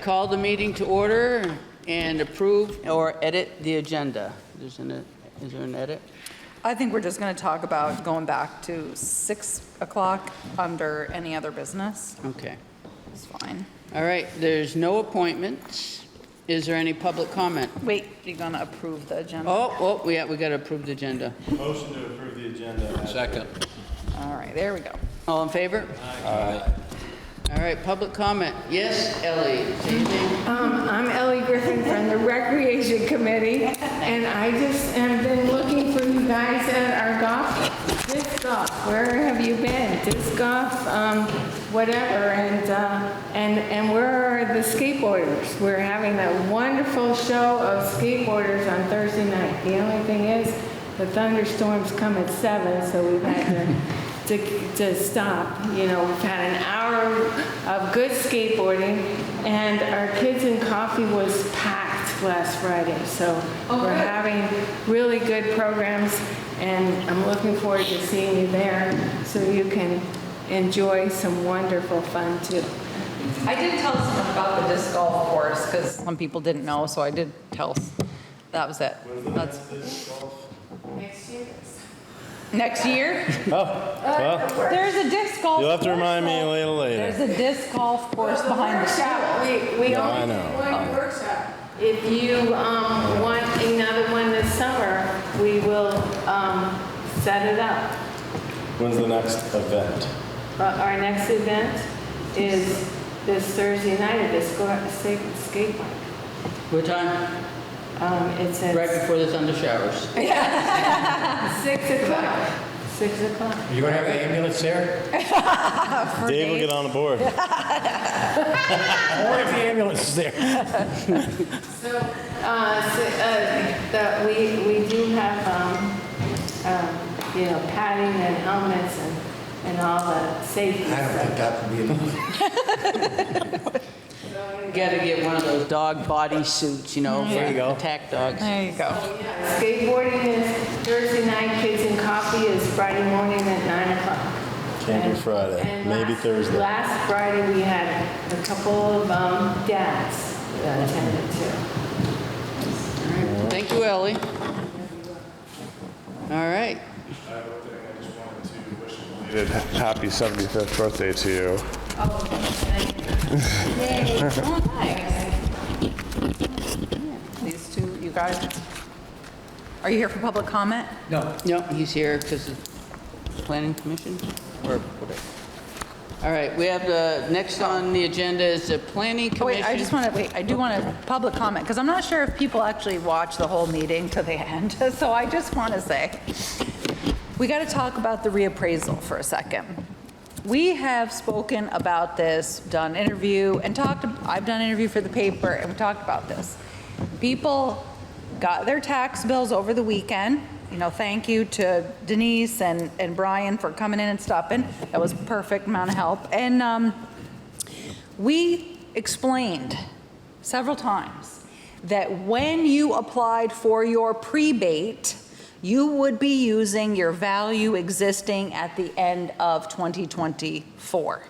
call the meeting to order and approve or edit the agenda. Is there an edit? I think we're just going to talk about going back to 6 o'clock under any other business. Okay. It's fine. All right, there's no appointments. Is there any public comment? Wait, you're going to approve the agenda? Oh, we got to approve the agenda. Motion to approve the agenda. Second. All right, there we go. All in favor? Aye. All right, public comment. Yes, Ellie, same thing? I'm Ellie Griffin from the Recreation Committee, and I just have been looking for you guys at our disc golf. Where have you been? Disc golf, whatever, and where are the skateboarders? We're having a wonderful show of skateboarders on Thursday night. The only thing is, the thunderstorms come at 7, so we've had to stop. You know, we've had an hour of good skateboarding, and our Kids and Coffee was packed last Friday. So we're having really good programs, and I'm looking forward to seeing you there so you can enjoy some wonderful fun too. I did tell someone about the disc golf course because some people didn't know, so I did tell. That was it. That's Next year. next year. Oh, well, There's a disc golf. you'll have to course, remind me a though. little later. There's a disc golf course behind the school. Workshop. We I only know. did one workshop. If you want another one this summer, we will set it up. When's the next event? Our next event is this Thursday night at the skate park. What time? It's at Right before the thunder showers. 6 o'clock. 6 o'clock. You gonna have the ambulance there? Dave will get on the board. Or if the ambulance is there? So, we do have, you know, padding and helmets and all the safety I don't stuff. think that would be enough. Got to get one of those dog body suits, you know, There you go. for attack dogs. There you go. Skateboarding is Thursday night, Kids and Coffee is Friday morning at 9 o'clock. Can't do Friday, And maybe Thursday. Last Friday, we had a couple of dads that attended too. Thank you, Ellie. All right. Happy 75th birthday to you. These two, you guys. Are you here for public comment? No. No, he's here because of planning commission or whatever. All right, we have the, next on the agenda is the planning Oh, wait, commission. I do want a public comment, because I'm not sure if people actually watch the whole meeting to the end. So I just want to say, we got to talk about the reappraisal for a second. We have spoken about this, done interview, and I've done interview for the paper, and we talked about this. People got their tax bills over the weekend. You know, thank you to Denise and Brian for coming in and stopping. That was a perfect amount of help. And we explained several times that when you applied for your prebate, you would be using your value existing at the end of 2024.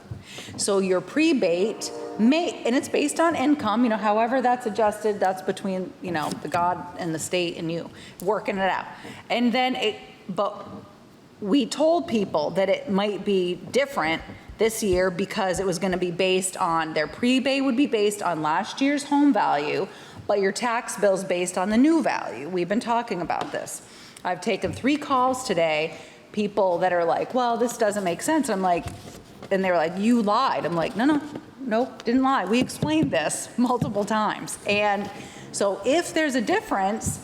So your prebate and it's based on income, you know, however that's adjusted, that's between, you know, the God and the state and you working it out. And then but we told people that it might be different this year because it was going to be based on, their prebate would be based on last year's home value, but your tax bill's based on the new value. We've been talking about this. I've taken 3 calls today, people that are like, well, this doesn't make sense. I'm like, and they're like, you lied. I'm like, no, nope, didn't lie. We explained this multiple times. And so if there's a difference,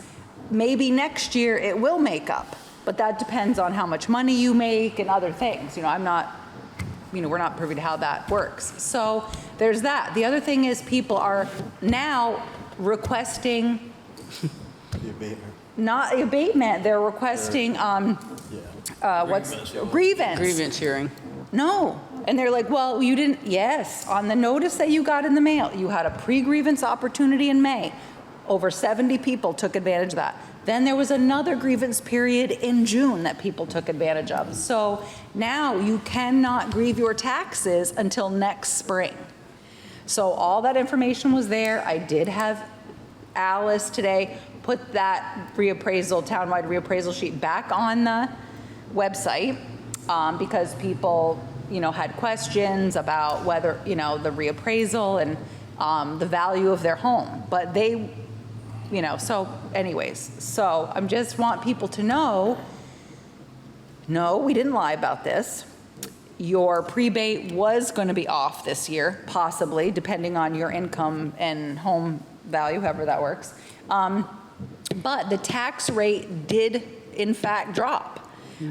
maybe next year it will make up, but that depends on how much money you make and other things. You know, we're not privy to how that works. So there's that. The other thing is people are now requesting The abatement. not abatement, they're requesting, grievance. Grievance hearing. No, and they're like, well, you didn't, yes, on the notice that you got in the mail, you had a pre-grievance opportunity in May. Over 70 people took advantage of that. Then there was another grievance period in June that people took advantage of. So now you cannot grieve your taxes until next spring. So all that information was there. I did have Alice today put that reappraisal, townwide reappraisal sheet back on the website because people, had questions about whether, the reappraisal and the value of their home. But they, so anyways, so I just want people to know, no, we didn't lie about this. Your prebate was going to be off this year, possibly, depending on your income and home value, however that works. But the tax rate did, in fact, drop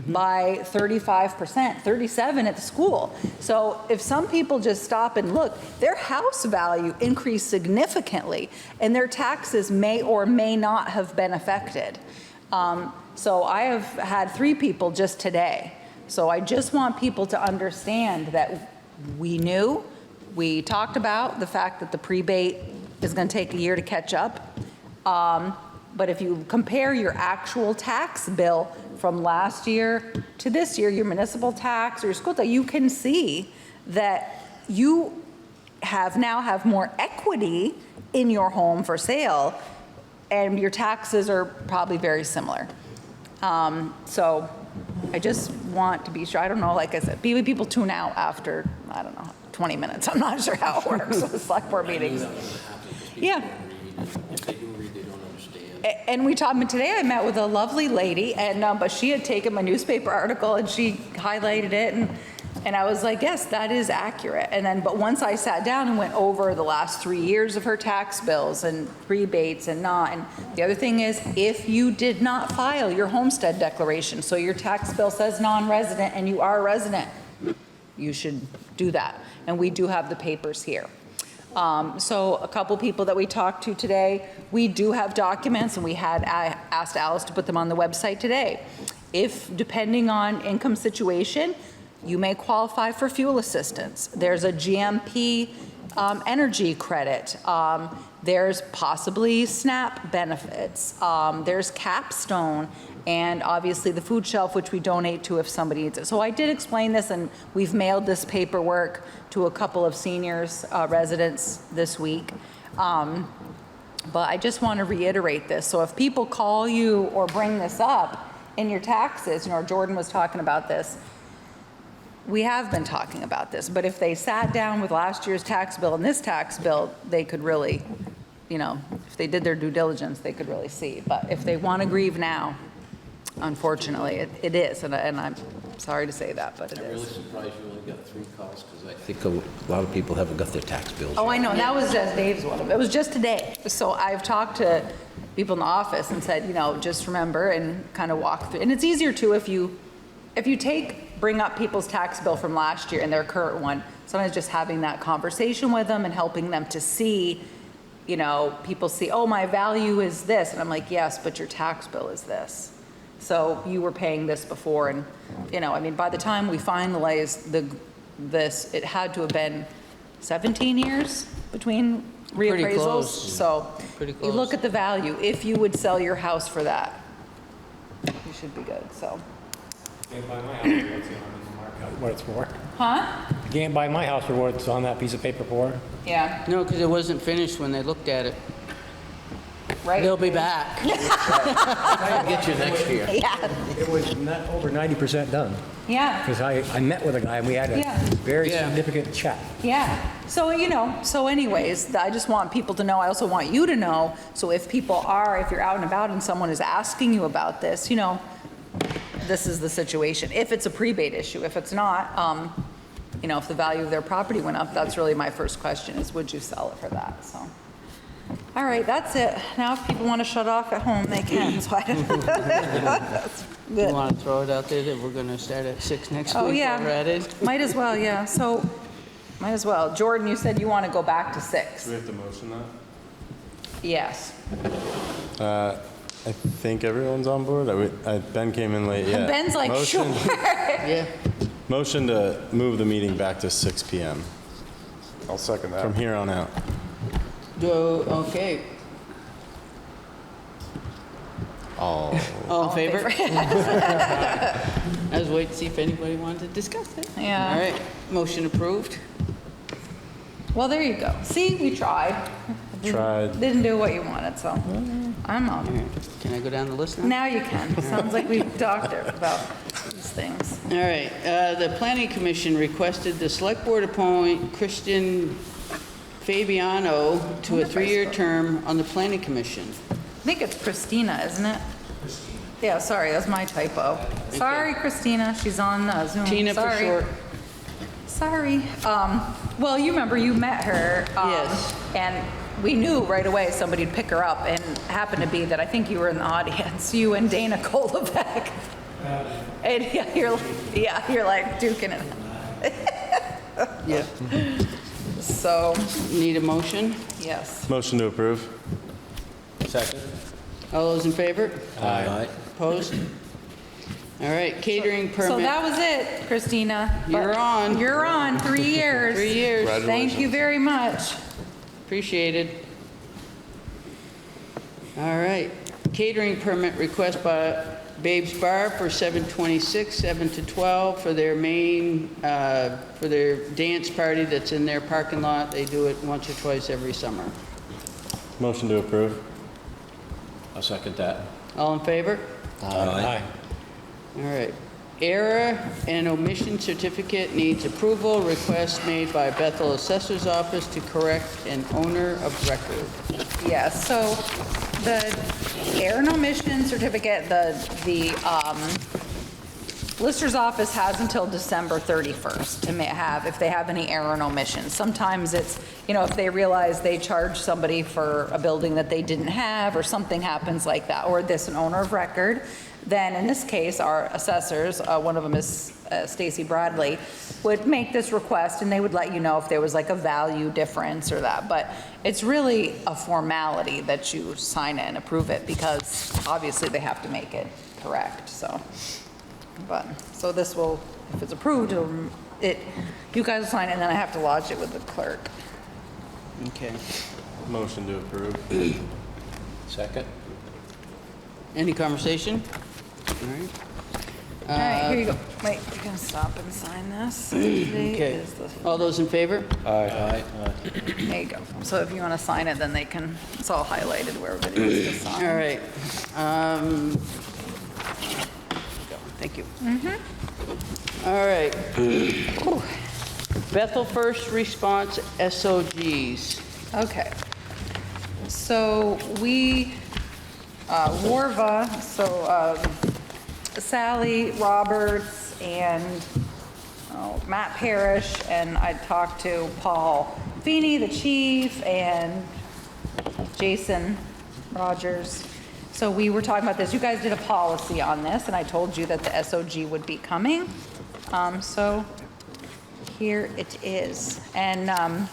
by 35%, 37% at the school. So if some people just stop and look, their house value increased significantly, and their taxes may or may not have been affected. So I have had 3 people just today. So I just want people to understand that we knew, we talked about the fact that the prebate is going to take a year to catch up. But if you compare your actual tax bill from last year to this year, your municipal tax or your school tax, you can see that you now have more equity in your home for sale, and your taxes are probably very similar. So I just want to be sure. I don't know, like I said, people tune out after, 20 minutes. I'm not sure how it works with select board meetings. Yeah. If they do read, they don't understand. And we talked, today I met with a lovely lady, and but she had taken my newspaper article and she highlighted it, and I was like, yes, that is accurate. And then, but once I sat down and went over the last 3 years of her tax bills and rebates and the other thing is, if you did not file your homestead declaration, so your tax bill says non-resident and you are a resident, you should do that. And we do have the papers here. So a couple people that we talked to today, we do have documents, and I asked Alice to put them on the website today. If, depending on income situation, you may qualify for fuel assistance. There's a GMP energy credit. There's possibly SNAP benefits. There's Capstone, and obviously the food shelf, which we donate to if somebody needs it. So I did explain this, and we've mailed this paperwork to a couple of seniors residents this week. But I just want to reiterate this. So if people call you or bring this up in your taxes, Jordan was talking about this, we have been talking about this, but if they sat down with last year's tax bill and this tax bill, they could really, if they did their due diligence, they could really see. But if they want to grieve now, unfortunately, it is, and I'm sorry to say that, but it I'm really is. surprised you only got 3 calls, because I think a lot of people haven't got their tax bills. Oh, I know, and that was just Dave's one of them. It was just today. So I've talked to people in the office and said, just remember and kind of walk through. And it's easier too if you bring up people's tax bill from last year and their current one. Sometimes just having that conversation with them and helping them to see, people see, oh, my value is this. And I'm like, yes, but your tax bill is this. So you were paying this before. And, by the time we finalized this, it had to have been 17 years between Pretty reappraisals. close. So Pretty you look close. at the value. If you would sell your house for that, you should be good, so. Can't buy my house for what's on the mark, what it's for. Huh? You can't buy my house for what it's on that piece of paper for. Yeah, No, because it wasn't finished when they looked at it. right? They'll be back. I'll get you next year. Yeah, It was not over 90% done, yeah, because I met with a guy and we had Yeah. a very Yeah. significant chat. yeah. So, so anyways, I just want people to know, I also want you to know, so if you're out and about and someone is asking you about this, this is the situation. If it's a prebate issue, if it's not, if the value of their property went up, that's really my first question is, would you sell it for that? So, all right, that's it. Now, if people want to shut off at home, they can. So that's You good. want to throw it out there that we're going to start at 6 next week? Oh, yeah. while we're at it? Might as well, yeah. So, might as well. Jordan, you said you want to go back to 6. Do we have to motion that? Yes. I think everyone's on board. Ben came in late, yeah. Ben's like, sure. Yeah. Motion to move the meeting back to 6 PM I'll second that. from here on out. Okay. All All in favor? I was waiting to see if anybody wanted to discuss it. Yeah. All right, motion approved. Well, there you go. See, we tried. Tried. Didn't do what you wanted, so I'm up. Can I go down the list now? Now you can. Sounds like we've talked about these things. All right, the Planning Commission requested the Select Board appoint Christian Fabiano to a 3-year term on the Planning Commission. I think it's Christina, isn't it? Yeah, sorry, that's my typo. Sorry, Christina, she's on Zoom. Tina for Sorry. short. Sorry. Well, you remember you met her. Yes. And we knew right away somebody'd pick her up, and it happened to be that I think you were in the audience, you and Dana Kolovec. And you're like duking it. Yeah. So, Need a motion? yes. Motion to approve. Second? All those in favor? Aye. Opposed? All right, catering So permit. that was it, Christina. But You're on. You're on, 3 years. 3 years. Thank you very much. Appreciated. All right. Catering permit request by Babe's Bar for 7/26, 7 to 12 for their for their dance party that's in their parking lot. They do it once or twice every summer. Motion to approve. I'll second that. All in favor? Aye. All right. Error and omission certificate needs approval. Request made by Bethel Assessor's Office to correct an owner of record. Yeah, so the error and omission certificate, the Lister's office has until December 31st to have, if they have any error and omission. Sometimes it's, if they realize they charged somebody for a building that they didn't have, or something happens like that, or this an owner of record, then in this case, our assessors, one of them is Stacy Bradley, would make this request, and they would let you know if there was like a value difference or that. But it's really a formality that you sign it and approve it, because obviously they have to make it correct, so. So this will, if it's approved, you guys will sign it, and then I have to lodge it with the clerk. Okay. Motion to approve. Second? Any conversation? All right. All right, here you go. Wait, you can stop and sign this. Today Okay. is the- All those in favor? Aye. There you go. So if you want to sign it, then they can, it's all highlighted where everybody needs to sign. All right. Thank you. All right. Bethel First Response SOGs. Okay. So we, Warva, Sally Roberts and Matt Parrish, and I talked to Paul Feeney, the chief, and Jason Rogers. So we were talking about this. You guys did a policy on this, and I told you that the SOG would be coming. So here it is. And a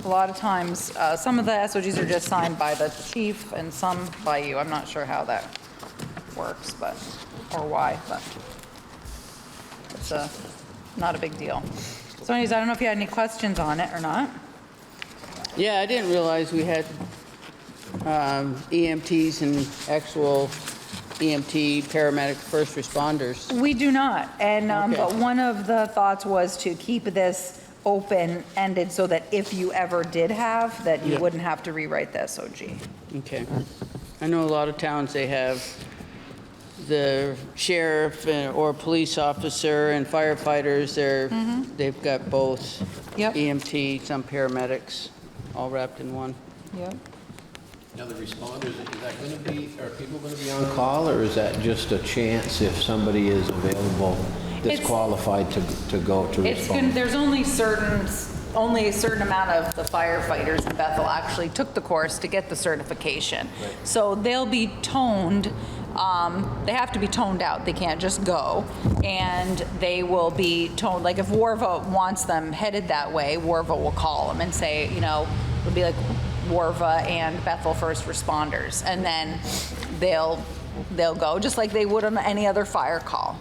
lot of times, some of the SOGs are just signed by the chief and some by you. I'm not sure how that works, or why, but it's not a big deal. So anyways, I don't know if you had any questions on it or not. Yeah, I didn't realize we had EMTs and actual EMT, paramedic, first responders. We do not, and Okay. but one of the thoughts was to keep this open-ended so that if you ever did have, that you wouldn't have to rewrite the SOG. Okay. I know a lot of towns, they have the sheriff or police officer and firefighters. They've got both Yep. EMT, some paramedics, all wrapped in one. Yep. Now, the responders, is that going to be, are people going to be on call, or is that just a chance if somebody is available that's It's- qualified to go to respond? There's only a certain amount of the firefighters in Bethel actually took the course to get the certification. So they'll be toned, they have to be toned out, they can't just go. And they will be toned, like if Warva wants them headed that way, Warva will call them and say, it'll be like Warva and Bethel First Responders. And then they'll go, just like they would on any other fire call.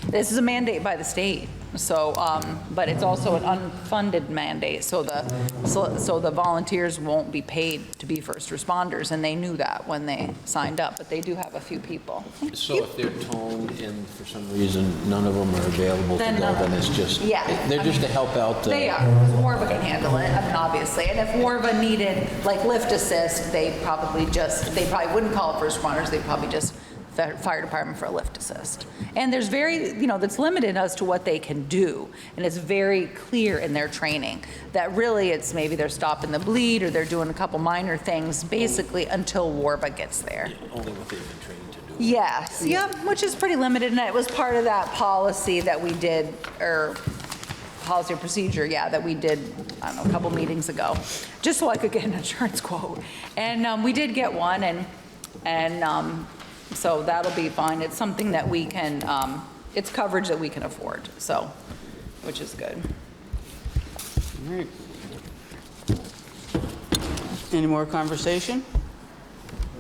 This is a mandate by the state. So, but it's also an unfunded mandate, so the volunteers won't be paid to be first responders, and they knew that when they signed up, but they do have a few people. So if they're toned and for some reason none of them are available to Then go, none of then them. it's just, Yeah, they're just to help out. They are. Warva can handle it, I mean, obviously. And if Warva needed, like, lift assist, they probably wouldn't call first responders, they'd probably just fire department for a lift assist. And there's that's limited as to what they can do. And it's very clear in their training that really it's maybe they're stopping the bleed or they're doing a couple minor things, basically until Warva gets there. Only what they've been trained to do. Yes, yep, which is pretty limited, and it was part of that policy that we did, or policy or procedure, yeah, that we did, I don't know, a couple meetings ago, just so I could get an insurance quote. And we did get one, and so that'll be fine. It's something that we can, it's coverage that we can afford, so, which is good. All right. Any more conversation?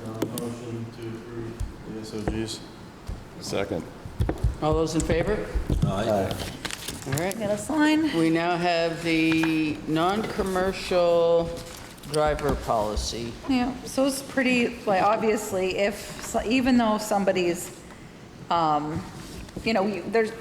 Motion to approve the SOGs. Second. All those in favor? Aye. All right. Got a sign? We now have the non-commercial driver policy. Yeah, so it's pretty, like, obviously, even though somebody's, there's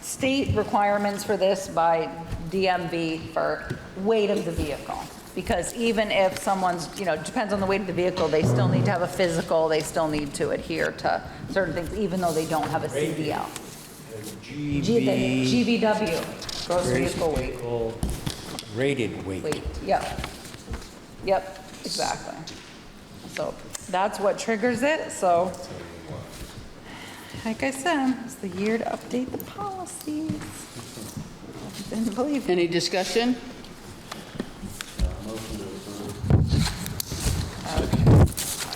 state requirements for this by DMV for weight of the vehicle. Because even if someone's, depends on the weight of the vehicle, they still need to have a physical, they still need to adhere to certain things, even though they don't have a CDL. GVW, gross vehicle weight. Rated weight. Weight, yep. Yep, exactly. So that's what triggers it, so. Like I said, it's the year to update the policies. Didn't believe it. Any discussion?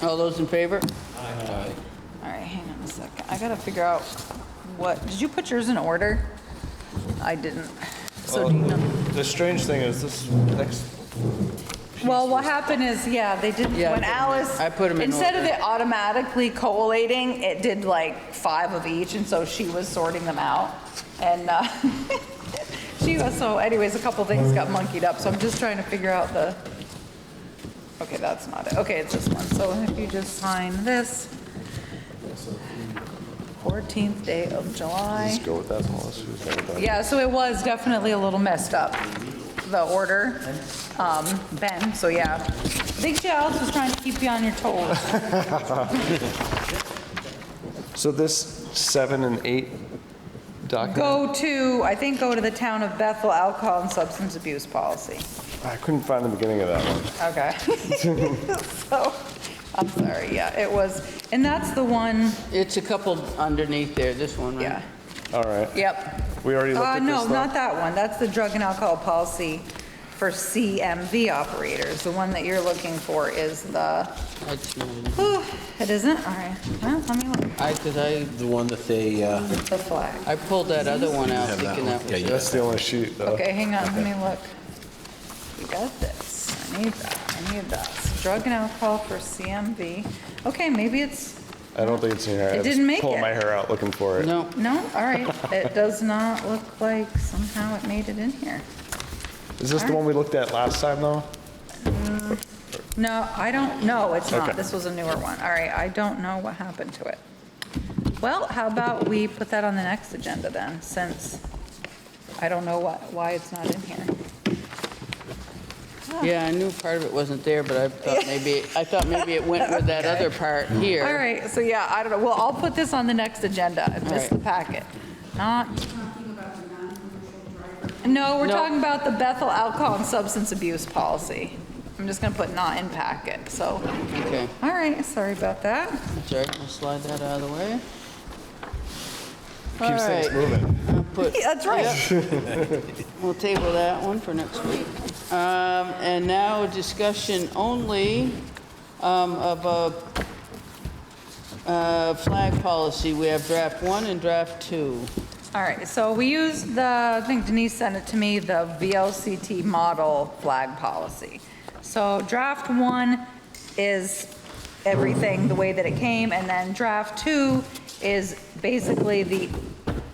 All those in favor? All right, hang on a second. I gotta figure out did you put yours in order? I didn't. So do you know? The strange thing is this next, Well, what happened is, they did, Yeah, when Alice, I put 'em in instead of order. it automatically collating, it did like 5 of each, and so she was sorting them out. And so anyways, a couple things got monkeyed up, so I'm just trying to figure out okay, that's not it. Okay, it's this one. So if you just sign this, 14th day of July. let's go with that one. Let's just go with that. Yeah, so it was definitely a little messed up, the order, Ben, so yeah. I think Alice was trying to keep you on your toes. So this 7 and 8 document, Go to the town of Bethel alcohol and substance abuse policy. I couldn't find the beginning of that one. Okay. So, I'm sorry, yeah, it was, and that's the one, It's a couple underneath there, this one, right? yeah, All right. yep. We already looked at this No, though? not that one, that's the drug and alcohol policy for CMV operators. The one that you're looking for is the, That's mine. it isn't? All right, well, let me look. Because The one that they, The flag. I pulled that other one out have that thinking one. that was Yeah, it. you That's the only sheet though. Okay, hang on, let me look. We got this. I need that. I need that. Drug and alcohol for CMV. Okay, maybe it's, I don't think it's in here. It I was didn't make pulling it. my hair out looking for it. No, no, all right. It does not look like somehow it made it in here. Is this the one we looked at last time though? No, I don't, no, it's not. Okay. This was a newer one. All right, I don't know what happened to it. Well, how about we put that on the next agenda then, since I don't know why it's not in here. yeah, I knew part of it wasn't there, but I thought maybe it went with that other part here. All right, so yeah, I don't know. Well, I'll put this on the next agenda. I missed the right. packet. No, we're No. talking about the Bethel alcohol and substance abuse policy. I'm just gonna put not in packet, so. Okay, All right, sorry about that. that's all right, we'll slide that out of the way. All Keeps things right, moving. I'll put, That's right. we'll table that one for next week. And now discussion only of a flag policy. We have draft 1 and draft 2. All right, so we use I think Denise sent it to me, the VLCT model flag policy. So draft 1 is everything the way that it came, and then draft 2 is basically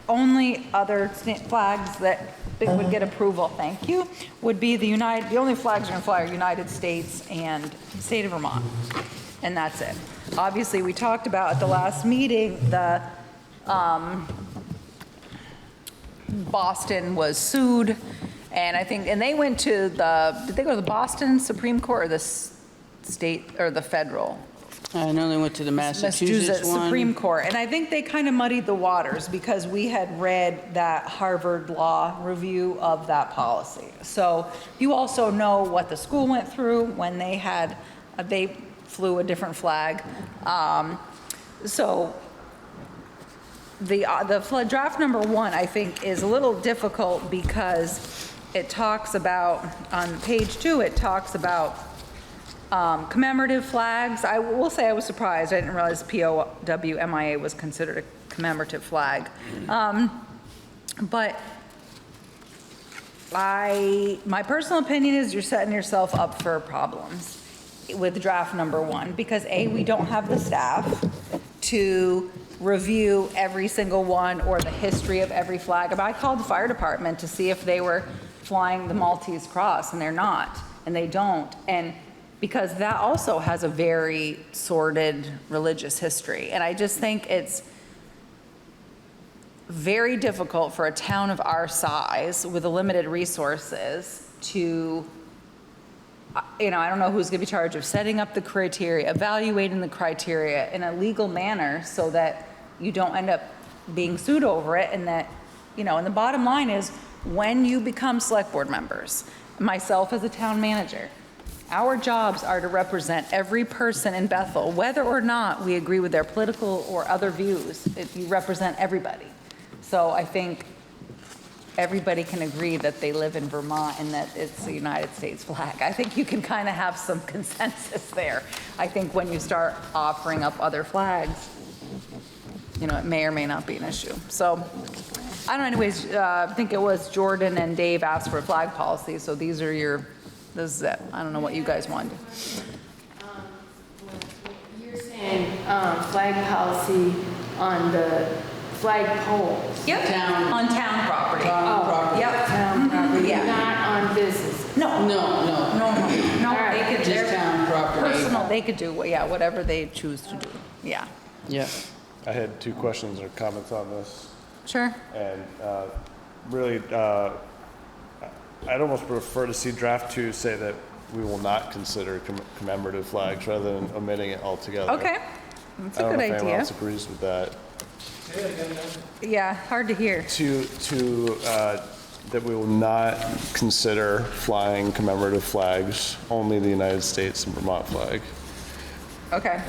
only other flags that would get approval, thank you, would be the only flags are gonna fly are United States and state of Vermont, and that's it. Obviously, we talked about at the last meeting, the Boston was sued, and I think, and they went to did they go to the Boston Supreme Court or the state, or the federal? I know they went to the Massachusetts one. Supreme Court, and I think they kind of muddied the waters because we had read that Harvard Law review of that policy. So you also know what the school went through when they flew a different flag. So the draft number 1, I think, is a little difficult because it talks about, on page 2, it talks about commemorative flags. I will say I was surprised. I didn't realize POWMIA was considered a commemorative flag. But my personal opinion is you're setting yourself up for problems with draft number 1 because A, we don't have the staff to review every single one or the history of every flag. But I called the fire department to see if they were flying the Maltese cross, and they're not, and they don't. And because that also has a very sordid religious history. And I just think it's very difficult for a town of our size with limited resources to, I don't know who's gonna be charged of setting up the criteria, evaluating the criteria in a legal manner so that you don't end up being sued over it, and that, and the bottom line is when you become select board members, myself as a town manager, our jobs are to represent every person in Bethel, whether or not we agree with their political or other views. You represent everybody. So I think everybody can agree that they live in Vermont and that it's the United States flag. I think you can kind of have some consensus there. I think when you start offering up other flags, it may or may not be an issue. So I don't know, anyways, I think it was Jordan and Dave asked for a flag policy, so this is it. I don't know what you guys want to do. You're saying flag policy on the flag poles. Yep, on town property. Yep. Town property, Yeah. not on business. No, right. they could, Just they're town property. personal, they could do, whatever they choose to do, yeah. Yeah. I had 2 questions or comments on this. Sure. And really, I'd almost prefer to see draft 2 say that we will not consider commemorative flags rather than omitting it altogether. Okay, that's a I don't good know if anyone idea. else agrees with that. Yeah, hard to hear. That we will not consider flying commemorative flags, only the United States and Vermont flag. Okay.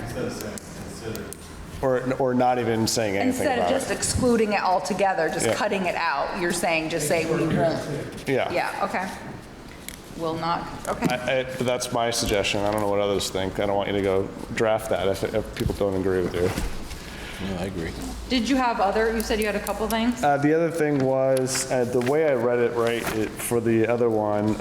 Or not even saying anything Instead of about just it. excluding it altogether, just Yeah. cutting it out, you're saying just say we won't. Yeah. Yeah, okay. Will not, okay. But that's my suggestion. I don't know what others think. I don't want you to go draft that if people don't agree with you. No, I agree. Did you have you said you had a couple things? The other thing was, the way I read it right, for the other one,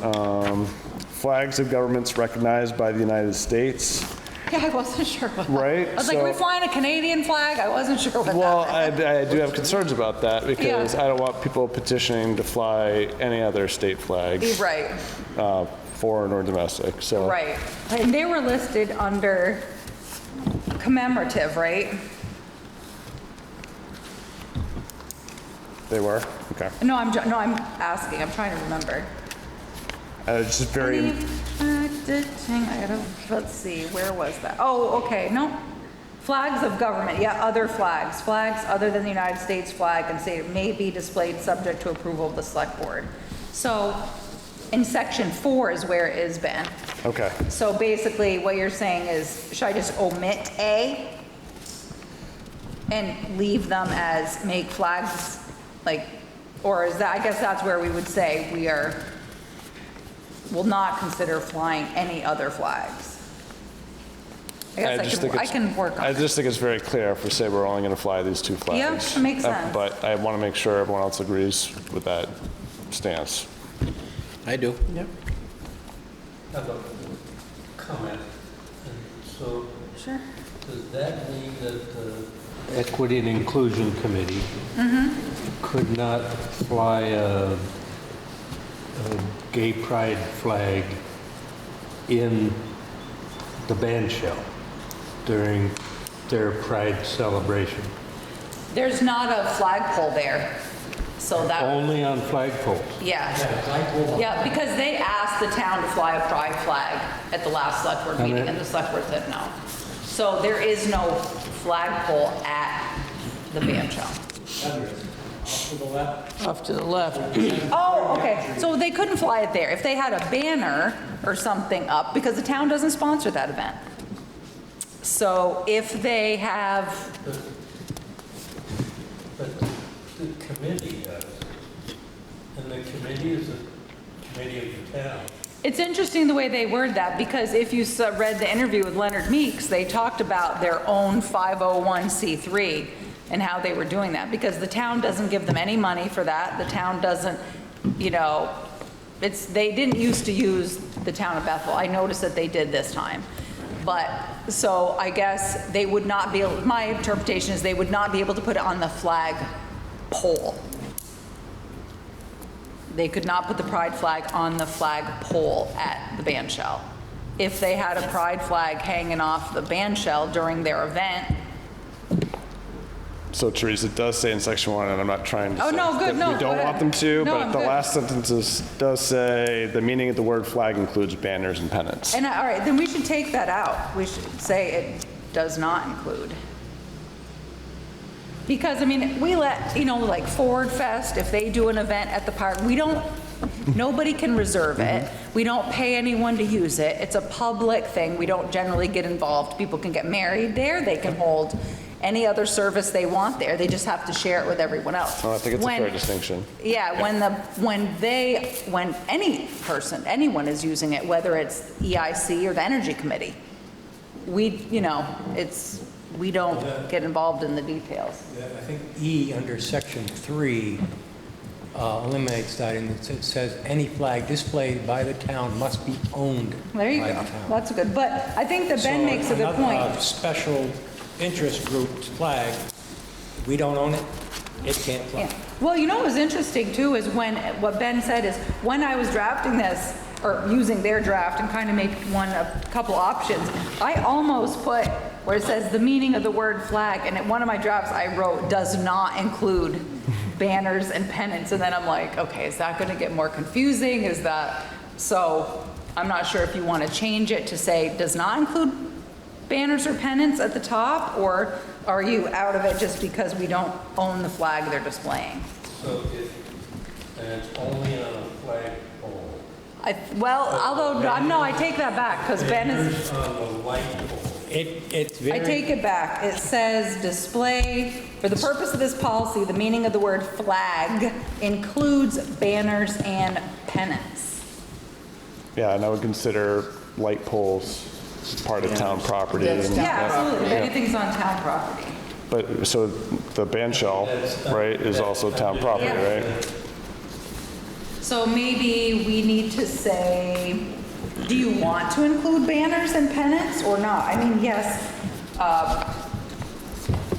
flags of governments recognized by the United States. Yeah, I wasn't sure what that. Right, I was like, are we so- flying a Canadian flag? I wasn't sure what Well, that meant. I do have concerns about that because Yeah. I don't want people petitioning to fly any other state flag, Right, foreign or domestic, so. right. And they were listed under commemorative, right? They were? Okay. No, I'm asking, I'm trying to remember. It's just very, Let's see, where was that? Oh, okay, no. Flags of government, other flags. Flags other than the United States flag and state may be displayed subject to approval of the select board. So in section 4 is where it is, Ben. okay. So basically what you're saying is, should I just omit A and leave them as make flags, or is that, I guess that's where we would say will not consider flying any other flags. I guess I can work on I it. just think it's very clear if we say we're only going to fly these 2 flags. Yeah, that makes sense. But I want to make sure everyone else agrees with that stance. I do. I have a comment. So Sure. does that mean that the Equity and Inclusion Committee could not fly a gay pride flag in the band shell during their pride celebration? There's not a flagpole there, so that, Only on flagpoles? yeah. Yeah, because they asked the town to fly a pride flag at the last select board And meeting, it- and the select board said no. So there is no flagpole at the band shell. Off to the left. Oh, okay, so they couldn't fly it there. If they had a banner or something up, because the town doesn't sponsor that event. So if they have, But the committee does. And the committee is a committee of the town. it's interesting the way they word that, because if you read the interview with Leonard Meeks, they talked about their own 501c3 and how they were doing that, because the town doesn't give them any money for that. The town doesn't, you know, they didn't used to use the town of Bethel. I noticed that they did this time. But, so I guess they would not be, my interpretation is they would not be able to put it on the flag pole. They could not put the pride flag on the flag pole at the band shell. If they had a pride flag hanging off the band shell during their event. So Teresa, it does say in section 1, and I'm not trying to Oh, say no, good, that no, we don't go want ahead. them to, No, but I'm the good. last sentence does say, the meaning of the word flag includes banners and pennants. And, all right, then we should take that out. We should say it does not include. Because, I mean, we let, you know, like Ford Fest, if they do an event at the park, we don't, nobody can reserve it. We don't pay anyone to use it. It's a public thing. We don't generally get involved. People can get married there. They can hold any other service they want there. They just have to share it with everyone else. Oh, I think it's a When- fair distinction. Yeah, when any person, anyone is using it, whether it's EIC or the Energy Committee, we don't get involved in the details. Yeah, I think E under section 3 eliminates that, and it says any flag displayed by the town must be owned There you by go. the town. That's good. But I think that Ben makes a good So point. another special interest group's flag, we don't own it, it can't fly. Yeah. Well, you know what was interesting too is what Ben said is, when I was drafting this, or using their draft and kind of make a couple options, I almost put where it says the meaning of the word flag, and in one of my drafts I wrote, does not include banners and pennants, and then I'm like, okay, is that gonna get more confusing? Is that, so I'm not sure if you want to change it to say does not include banners or pennants at the top, or are you out of it just because we don't own the flag they're displaying? So and it's only on a flagpole. No, I take that back, because Ben is, Banners on the light pole. It's I very, take it back. It says display, for the purpose of this policy, the meaning of the word flag includes banners and pennants. Yeah, and I would consider light poles part of town property. That's and- town Yeah, absolutely, if Yeah. anything's on town property. But, so the band shell, right, is also town property, Yeah. right? So maybe we need to say, do you want to include banners and pennants or not? I mean, yes,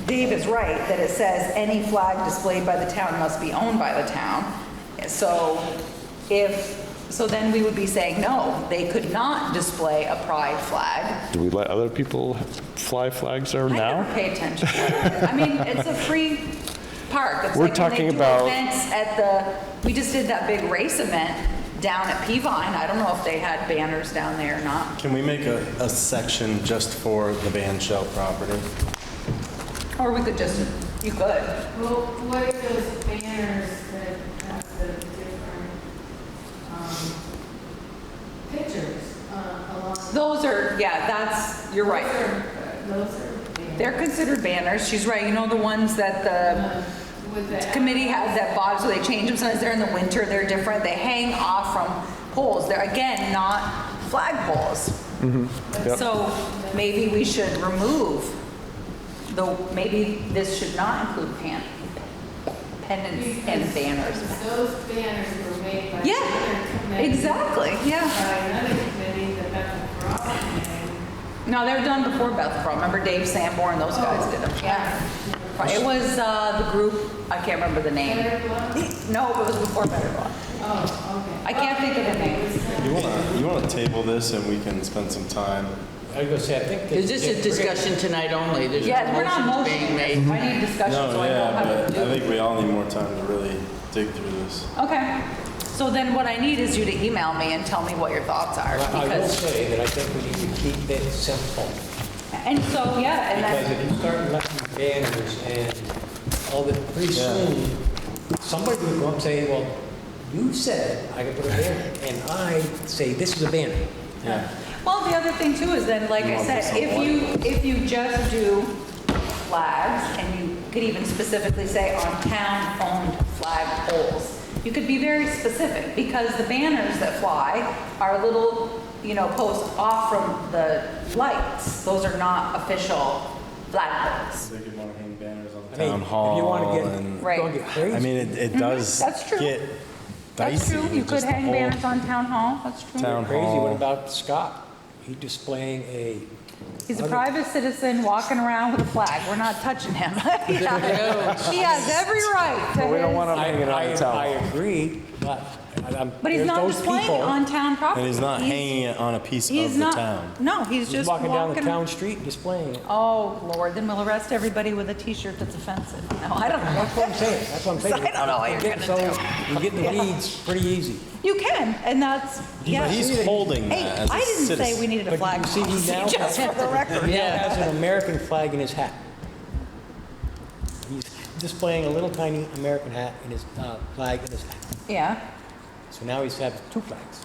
Dave is right that it says any flag displayed by the town must be owned by the town. So so then we would be saying, no, they could not display a pride flag. Do we let other people fly flags there I never now? pay attention to that. I mean, it's a free park. It's We're like when talking they do about- events we just did that big race event down at Peavine. I don't know if they had banners down there or not. Can we make a section just for the band shell property? Or we could just, you could. Well, what are those banners that have the different pictures along? Those are, yeah, you're right. Those are banners. They're considered banners. She's right. You know, the ones that the With the committee has that bottom, so they change them. Sometimes they're in the winter, they're different. They hang off from poles. They're, again, not flag poles. Yep. So maybe we should remove maybe this should not include pennants and banners. Those banners were made by Yeah, another committee. exactly, yeah. By another committee, the Bethel Committee, No, they were done before Bethel. Remember Dave Sanborn, those guys did them, yeah. It was the group, I can't remember the name. No, it was before Better Law. Oh, okay. I can't think of the name. You wanna table this and we can spend some time? I was gonna say, I think. Is this a discussion tonight only? There's Yeah, no we're not motions being motioning. made? I need discussion, so I know how to but do I it. think we all need more time to really dig through this. Okay, so then what I need is you to email me and tell me what your thoughts are. I will Because, say that I think we need to keep it simple. and so, yeah, and Because then, if you start letting banners and all that, pretty soon, somebody will go up and say, well, you said I could put a banner, and I say, this is a banner. Yeah. well, the other thing too is then, like I want said, this on if you just do flags, and you could even specifically say on town-owned flag poles, you could be very specific, because the banners that fly are little, posts off from the lights. Those are not official flag poles. They could want to hang banners on I mean, town if hall you want to and, Right. don't get crazy. I mean, it does That's true. get That's dicey. true, with you could just the hang whole banners on town hall, that's true. Town Crazy, what hall. about Scott? He displaying a, He's a private citizen walking around with a flag. We're not touching him. Yeah. He has every right to But we don't his- want them hanging on the town. I agree, but But he's there's not those displaying people on town property. And he's not hanging it on a piece He's of the not- town. No, he's He's just walking down the walking. town street displaying it. Oh, Lord, then we'll arrest everybody with a t-shirt that's offensive. No, I don't know. That's what I'm saying, that's what I'm saying. I don't know what you're Get gonna so- You get in the weeds pretty easy. You can, and that's, yeah. But he's holding Hey, that as a I didn't say citizen. we needed a But flag you see, he policy, now just for the record. He now has an American flag in his hat. He's displaying a little tiny American hat in his, flag in his hat. Yeah. So now he's had two flags.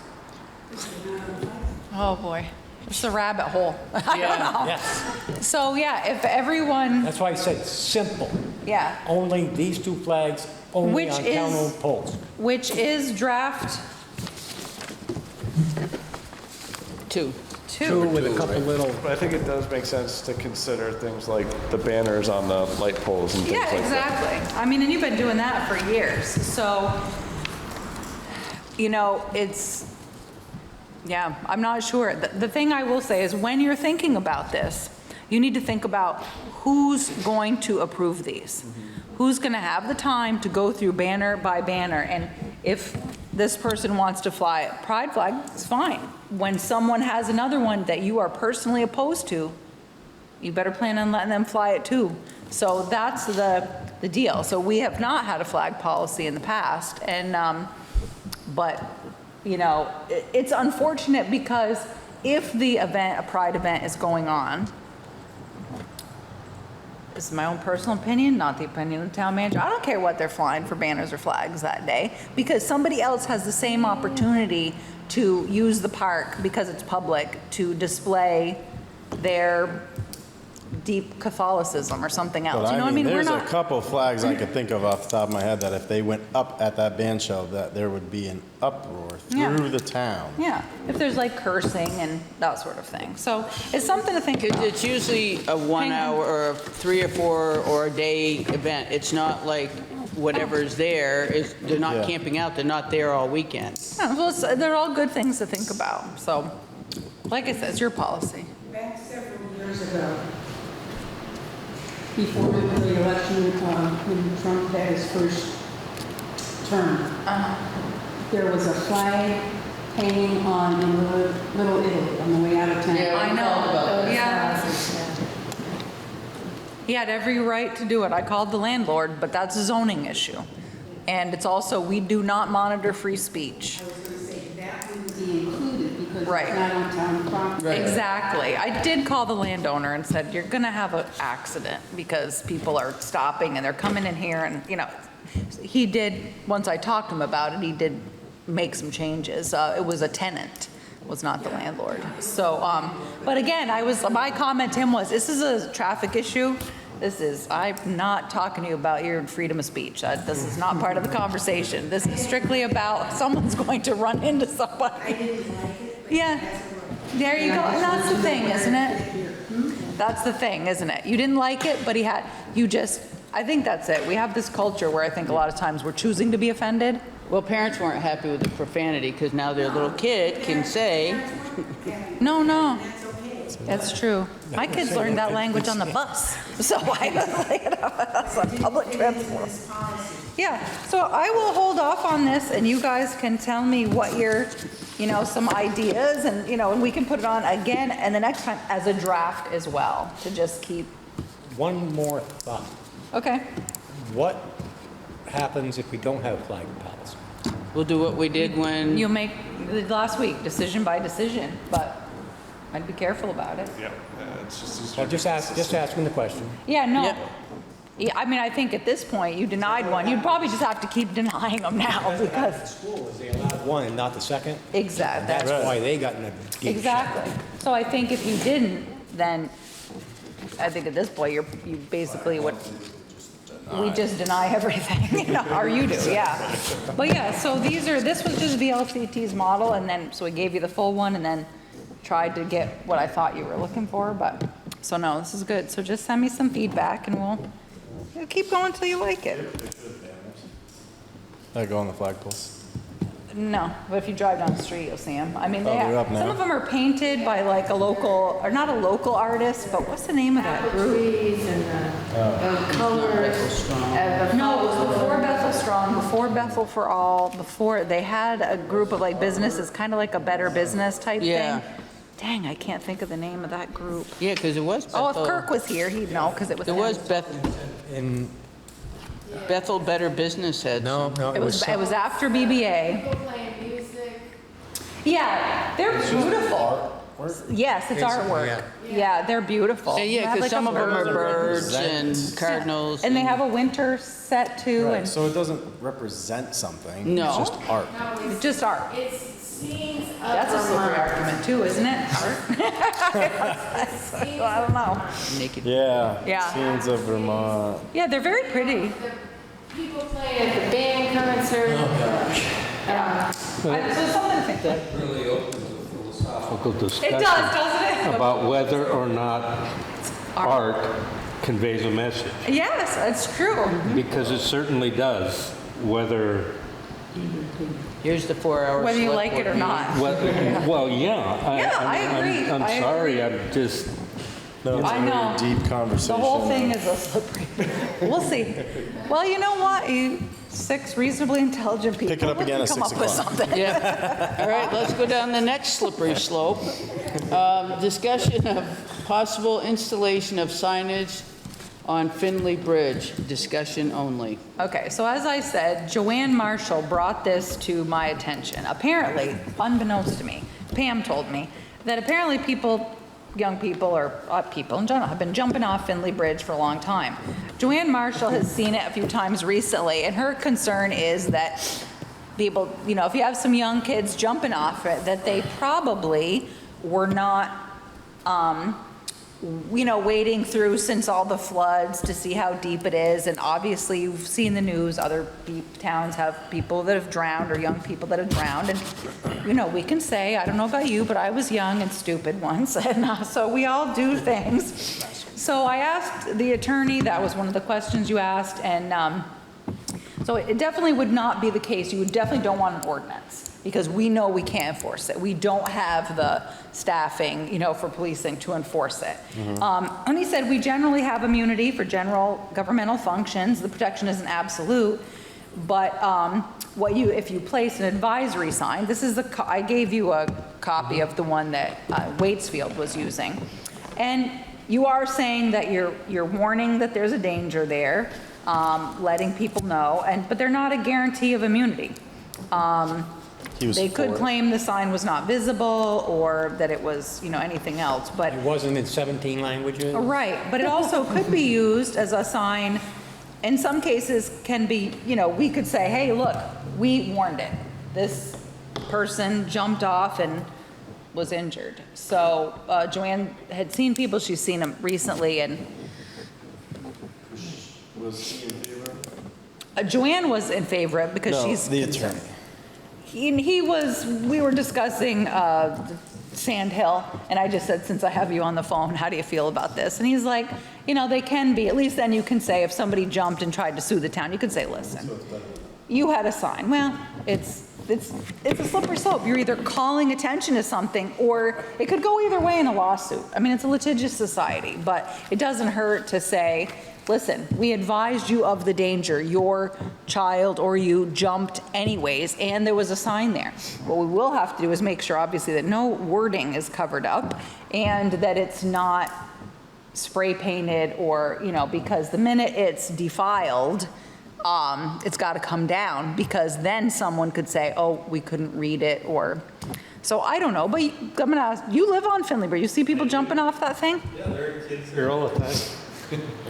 Oh, boy. It's a rabbit hole. I don't Yeah. know. Yes, So, yeah, if everyone, that's why I said simple. yeah, Only these two flags, only Which on is- town-owned poles. which is draft Two. Two with a couple little, But I think it does make sense to consider things like the banners on the light poles and things Yeah, like that. exactly. I mean, and you've been doing that for years. So, it's, yeah, I'm not sure. The thing I will say is when you're thinking about this, you need to think about who's going to approve these. Who's going to have the time to go through banner by banner? And if this person wants to fly a pride flag, it's fine. When someone has another one that you are personally opposed to, you better plan on letting them fly it too. So that's the deal. So we have not had a flag policy in the past, and, but, it's unfortunate because if the event, a pride event is going on, this is my own personal opinion, not the opinion of the town manager. I don't care what they're flying for banners or flags that day, because somebody else has the same opportunity to use the park because it's public to display their deep Catholicism or something else. But You know I what I mean, mean? We're there's a not, couple flags I could think of off the top of my head that if they went up at that band show, that there would be an uproar Yeah. through the town. yeah, if there's like cursing and that sort of thing. So it's something to think about. It's usually a 1 Hang on. hour or 3 or 4 or a day event. It's not like whatever's there is, they're not Yeah. camping out, they're not there all weekend. Yeah, well, they're all good things to think about. So, like I said, it's your policy. Back several years ago, before the election, when Trump had his first term, there was a flag hanging on in Little Italy on the way out of town. I know. Yeah. Yeah. He had every right to do it. I called the landlord, but that's a zoning issue. And it's also, we do not monitor free speech. I was going to say that wouldn't be included because Right. it's not on town property. Exactly. I did call the landowner and said, you're going to have an accident because people are stopping and they're coming in here and, he did, once I talked to him about it, he did make some changes. It was a tenant, was not the landlord. So, but again, my comment to him was, this is a traffic issue. I'm not talking to you about your freedom of speech. This is not part of the conversation. This is strictly about someone's going to run into somebody. I didn't like it, but Yeah, that's what. there you go. And that's the thing, isn't it? That's the thing, isn't it? You didn't like it, but I think that's it. We have this culture where I think a lot of times we're choosing to be offended. Well, parents weren't happy with the profanity because now their little kid can say, No, That's okay. That's true. My kids learned that language on the bus, so I was like, that's on public transport. Yeah, so I will hold off on this, and you guys can tell me what your, some ideas, and, and we can put it on again, and the next time as a draft as well, to just keep, One more thought. okay. What happens if we don't have flag policy? We'll do what we did when, You make, last week, decision by decision, but I'd be careful about it. Yeah, it's just. Well, just asking the question. Yeah, no. Yep. Yeah, I mean, I think at this point, you denied one, you'd probably just have to keep denying them now, because, School is they allowed one and not the second? exactly. That's why they got in a gate Exactly. So I think if you didn't, then I think at this point, you basically would, we just deny everything, or you do, yeah. But yeah, so this was just VLCT's model, and then, so we gave you the full one, and then tried to get what I thought you were looking for, but, so no, this is good. So just send me some feedback, and we'll keep going till you like it. I go on the flagpoles. No, but if you drive down the street, you'll see them. I mean, Oh, they're up some now. of them are painted by like a local, or not a local artist, but what's the name of that group? Trees and the colors. No, it was before Bethel Strong, before Bethel for All, before, they had a group of like businesses, kind of like a Better Business type Yeah. thing. Dang, I can't think of the name of that group. yeah, because it was Oh, if Bethel. Kirk was here, he'd know, because it was It him. was And, Bethel Better Business had. no, It was after BBA. People playing music. Yeah, they're beautiful. Yes, it's artwork. Yeah, they're beautiful. Yeah, They have, because like, some a of them are bird. birds and cardinals. And they have a winter set too, Right, and so it doesn't represent something. No. It's just art. No, it's just art. it's scenes of That's a slippery Vermont. argument too, isn't it? I don't know. Naked. Yeah. Yeah. Scenes of Vermont. Yeah, they're very pretty. The people playing at the band concert. So something to think of. Really opens a philosophical It discussion does, doesn't it? about whether or not art conveys a message, Yes, it's true. because it certainly does, whether, Here's the 4-hour. Whether you like it or not. well, yeah. Yeah, I agree. I'm I sorry, agree. I'm just, No, it's I a know. very deep The conversation. whole thing is a slippery. We'll see. Well, you know what? You 6 reasonably intelligent people. Pick it up we again can at come 6 up with o'clock. something. Yeah. All right, let's go down the next slippery slope. Discussion of possible installation of signage on Finley Bridge. Discussion only. Okay, so as I said, Joanne Marshall brought this to my attention. Apparently, unbeknownst to me, Pam told me that apparently young people or people in general have been jumping off Finley Bridge for a long time. Joanne Marshall has seen it a few times recently, and her concern is that people, if you have some young kids jumping off it, that they probably were not wading through since all the floods to see how deep it is. And obviously, you've seen the news, other towns have people that have drowned or young people that have drowned. And, we can say, I don't know about you, but I was young and stupid once. And so we all do things. So I asked the attorney, that was one of the questions you asked. And so it definitely would not be the case. You definitely don't want an ordinance, because we know we can't enforce it. We don't have the staffing, for policing to enforce it. And he said, we generally have immunity for general governmental functions. The protection isn't absolute, but if you place an advisory sign, I gave you a copy of the one that Waitsfield was using. And you are saying that you're warning that there's a danger there, letting people know, but they're not a guarantee of immunity. They could claim the sign was not visible or that it was, anything else, but. it wasn't in 17 languages? Right, but it also could be used as a sign, in some cases can be, we could say, hey, look, we warned it. This person jumped off and was injured. So Joanne had seen people, she's seen them recently, and. Was he in favor? Joanne was in favor of it because No, she's. the attorney. We were discussing Sand Hill, and I just said, since I have you on the phone, how do you feel about this? And he's like, they can be, at least then you can say, if somebody jumped and tried to sue the town, you could say, listen, you had a sign. Well, it's it's a slippery slope. You're either calling attention to something, or it could go either way in a lawsuit. I mean, it's a litigious society, but it doesn't hurt to say, listen, we advised you of the danger. Your child or you jumped anyways, and there was a sign there. What we will have to do is make sure, obviously, that no wording is covered up and that it's not spray painted or, you know, because the minute it's defiled, it's got to come down, because then someone could say, oh, we couldn't read it, or, so I don't know, but I'm gonna ask, you live on Finley, but you see people jumping off that thing? Yeah, there are kids here all the time.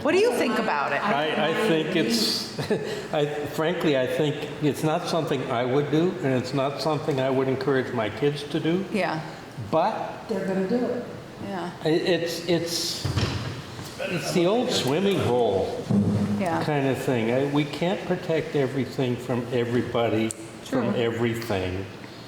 What do you think about it? I think it's, frankly, I think it's not something I would do, and it's not something I would encourage my kids to do, Yeah, but They're gonna do it. yeah, it's the old swimming hole yeah. kind of thing. We can't protect everything from everybody, from everything.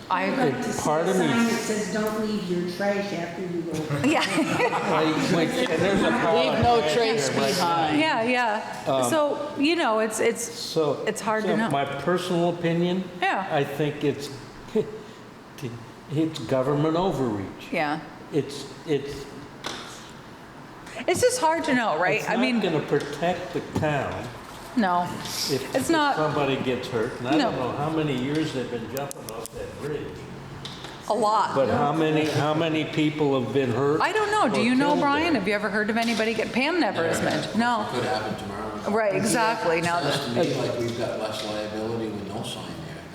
I I'd like to see part a of me- sign that says, don't leave your trash after you go. Yeah, There's a Leave no trace behind. yeah, yeah. So, you know, it's hard to know. My personal opinion, Yeah. I think it's government overreach. Yeah. It's It's just hard to know, right? I mean, not going to protect the town no, if it's not somebody gets hurt. And I No. don't know how many years they've been jumping off that bridge, a lot. but how many people have been hurt? I don't know. Do or you know, killed Brian? there? Have you ever heard of anybody get, Pam never has mentioned, no. Could happen tomorrow. Right, exactly. Now Sounds that, to me like we've got less liability with no sign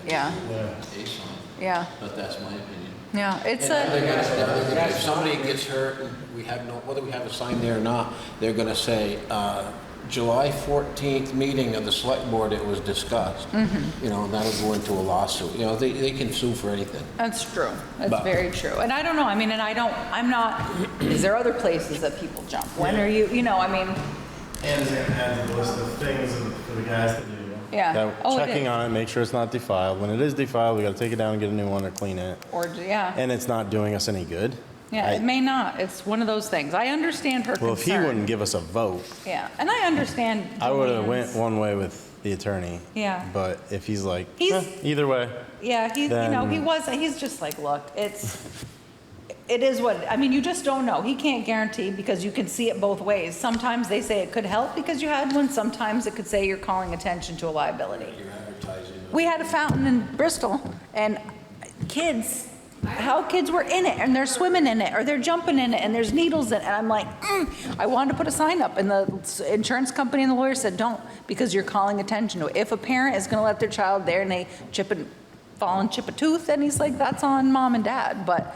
there. Yeah. A sign, yeah, but that's my opinion. yeah, it's And a, if somebody gets hurt, and we have no, whether we have a sign there or not, they're gonna say, July 14th meeting of the select board, it was discussed. You know, and that'll go into a lawsuit. You know, they can sue for anything. that's true. That's But- very true. And I don't know, I mean, and I'm not, is there other places that people jump? When are you know, I mean, And it's gonna add to the list of things for the guys to do. yeah. Yeah, Oh, it checking is. on it, make sure it's not defiled. When it is defiled, we gotta take it down and get a new one or clean it. Or, yeah, And it's not doing us any good. yeah, it may not. It's one of those things. I understand her Well, if he wouldn't concern. give us a vote, Yeah, and I understand. I would have Joanne's- went one way with the attorney. Yeah. But if he's like, He's- either way, Yeah, he's, you know, Then- he's just like, look, it is what, I mean, you just don't know. He can't guarantee, because you can see it both ways. Sometimes they say it could help because you had one. Sometimes it could say you're calling attention to a liability. You're advertising. We had a fountain in Bristol, and kids, how kids were in it, and they're swimming in it, or they're jumping in it, and there's needles in it, and I'm like, I wanted to put a sign up, and the insurance company and the lawyer said, don't, because you're calling attention to it. If a parent is gonna let their child there and they fall and chip a tooth, then he's like, that's on mom and dad, but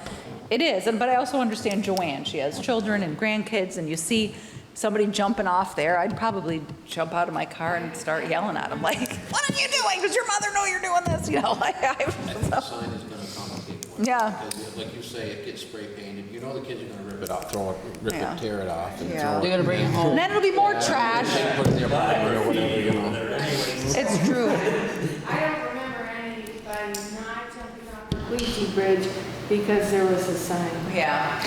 it is. But I also understand Joanne, she has children and grandkids, and you see somebody jumping off there, I'd probably jump out of my car and start yelling at them, like, what are you doing? Does your mother know you're doing this? You know, like, I think the sign is gonna complicate more. Yeah. Because like you say, it gets spray painted, you know the kids are gonna rip it off, rip Yeah. it, tear it off, and Yeah. throw They're it. gonna bring it And home. then it'll be more trash. Put it in their Bible or whatever, you know. It's true. I don't remember anybody not jumping off the Queechee Bridge because there was a sign. Yeah.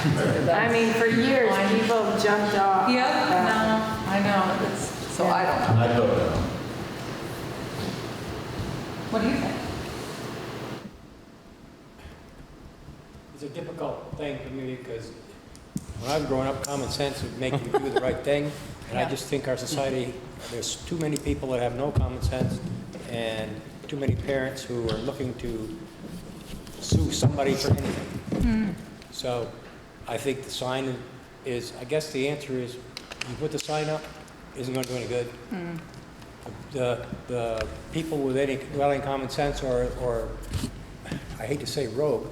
I mean, for years, people jumped off. Yep, no, I know, it's, so I don't know. I'd vote no. What do you think? It's a difficult thing for me because when I was growing up, common sense would make you do the right thing. And I Yeah. just think our society, there's too many people that have no common sense and too many parents who are looking to sue somebody for anything. So I think the sign is, I guess the answer is, you put the sign up, isn't going to do any good. The people with any common sense or I hate to say rogue,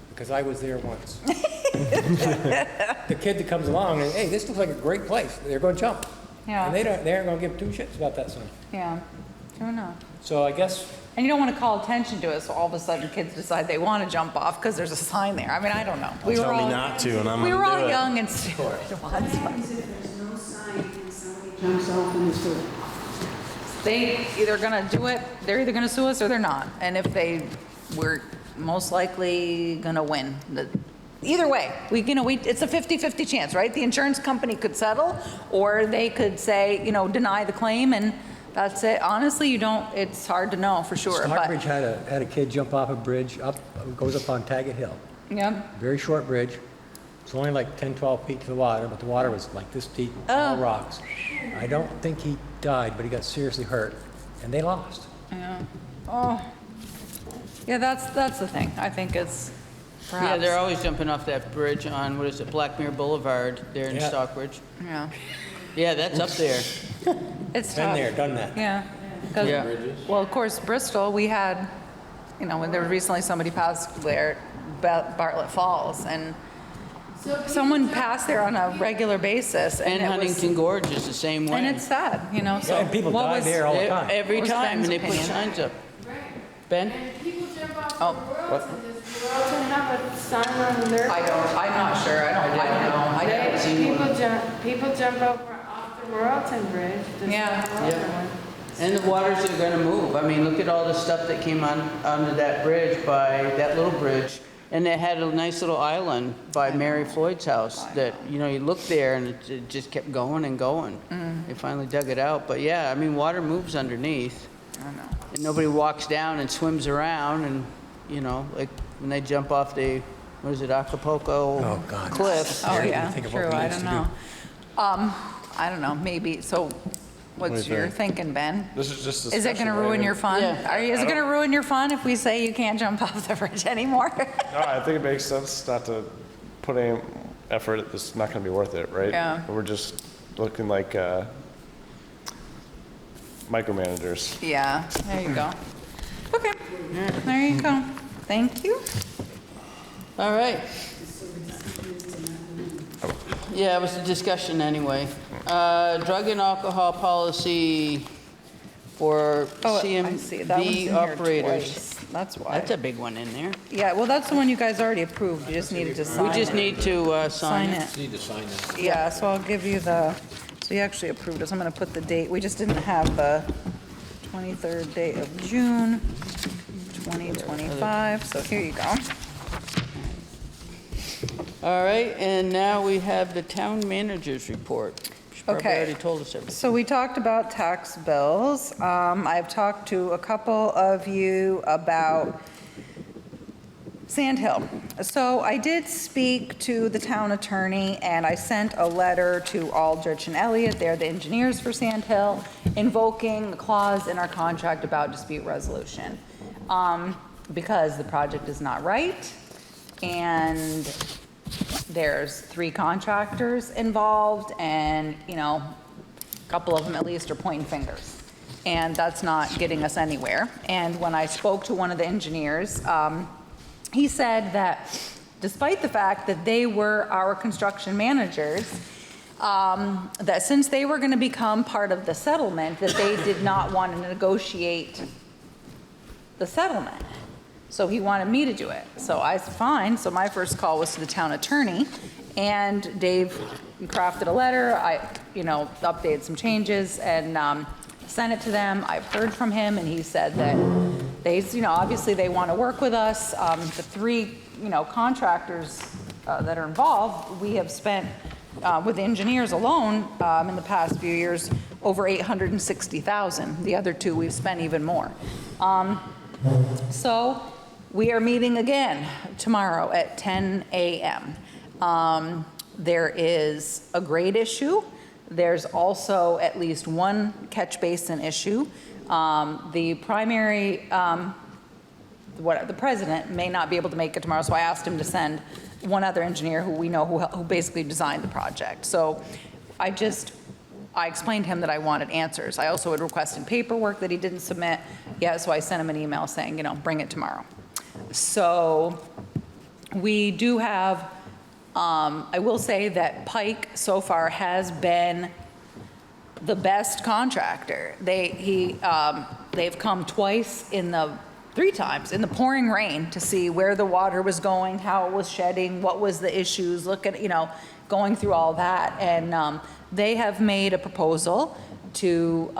because I was there once. The kid that comes along and, hey, this looks like a great place, they're going to jump. Yeah. And they aren't going to give two shits about that sign. Yeah, true enough. So I guess, And you don't want to call attention to it, so all of a sudden kids decide they want to jump off because there's a sign there. I mean, I don't know. Tell me not to, and I'm We gonna were do all it. young and stupid once. What happens if there's no sign and somebody jumps off in the street? They either gonna do it, they're either gonna sue us or they're not. And if we're most likely gonna win. Either way, it's a 50-50 chance, right? The insurance company could settle, or they could say, deny the claim, and That's it. Honestly, you don't, it's hard to know for sure, Stockbridge but, had a kid jump off a bridge goes up on Taggart Hill. yeah. Very short bridge. It's only like 10, 12 feet to the water, but the water was like this deep, all rocks. I don't think he died, but he got seriously hurt, and they lost. Yeah. Oh. Yeah, that's the thing. I think it's Yeah, perhaps. they're always jumping off that bridge on, what is it, Blackmere Boulevard there in Yeah. Stockbridge. Yeah. Yeah, that's up there. It's Been tough. there, done that. Yeah. 'Cause- Yeah. Well, of course, Bristol, we had, when there was recently somebody passed there, Bartlett Falls, and someone passed there on a regular basis. And it was- Huntington Gorge is the same way. And it's sad, so. Yeah, and people what die was- there all the time. Every What was time, Ben's and they put opinion? signs up. Ben? And people jump off Oh. the world, and does Royalton have a sign on their? I'm not sure. I don't know. I haven't seen one. People jump over off the Royalton Bridge. Does Yeah. the Royalton Yeah. one. And the waters are gonna move. I mean, look at all the stuff that came onto that bridge that little bridge. And it had a nice little island by Mary Floyd's house that, you look there and it just kept going and going. They finally dug it out. But yeah, I mean, water moves underneath. I know. And nobody walks down and swims around and, like when they jump off the, what is it, Acapulco God. cliff. Oh, Scary to yeah, think of what true. we I used don't to know. I don't know, maybe. So what's do you your think? thinking, Ben? This is just Is it discussion, going to right? ruin your fun? Yeah. Is it going to ruin your fun if we say you can't jump off the bridge anymore? No, I think it makes sense not to put any effort. It's not going to be worth it, right? Yeah. We're just looking like micromanagers. Yeah, there you go. Okay, there you go. Thank you. All right. Yeah, it was a discussion anyway. Drug and alcohol policy for Oh, I see. That one's in CMV here operators. twice. That's why. That's a big one in there. Yeah, well, that's the one you guys already approved. You just needed to sign it. We just need to sign Sign it. it. Need to sign that. Yeah, so I'll give you so you actually approved it. So I'm going to put the date. We just didn't have the 23rd day of June, 2025. So here you go. All right, and now we have the town manager's report. She probably Okay. already told us everything. So we talked about tax bills. I've talked to a couple of you about Sand Hill. So I did speak to the town attorney, and I sent a letter to Aldrich and Elliott, they're the engineers for Sand Hill, invoking a clause in our contract about dispute resolution. Because the project is not right, and there's 3 contractors involved, and, a couple of them at least are pointing fingers. And that's not getting us anywhere. And when I spoke to one of the engineers, he said that despite the fact that they were our construction managers, that since they were going to become part of the settlement, that they did not want to negotiate the settlement. So he wanted me to do it. So I said, fine. So my first call was to the town attorney, and Dave crafted a letter. I, updated some changes and sent it to them. I've heard from him, and he said that they, obviously they want to work with us. The 3, contractors that are involved, we have spent, with engineers alone, in the past few years, over $860,000. The other 2, we've spent even more. So we are meeting again tomorrow at 10 a.m. There is a grade issue. There's also at least one catch basin issue. The primary, the president may not be able to make it tomorrow, so I asked him to send one other engineer who we know who basically designed the project. So I explained to him that I wanted answers. I also had requested paperwork that he didn't submit yet, so I sent him an email saying, bring it tomorrow. So we do have, I will say that Pike so far has been the best contractor. They've come 3 times in the pouring rain to see where the water was going, how it was shedding, what was the issues, going through all that. And they have made a proposal to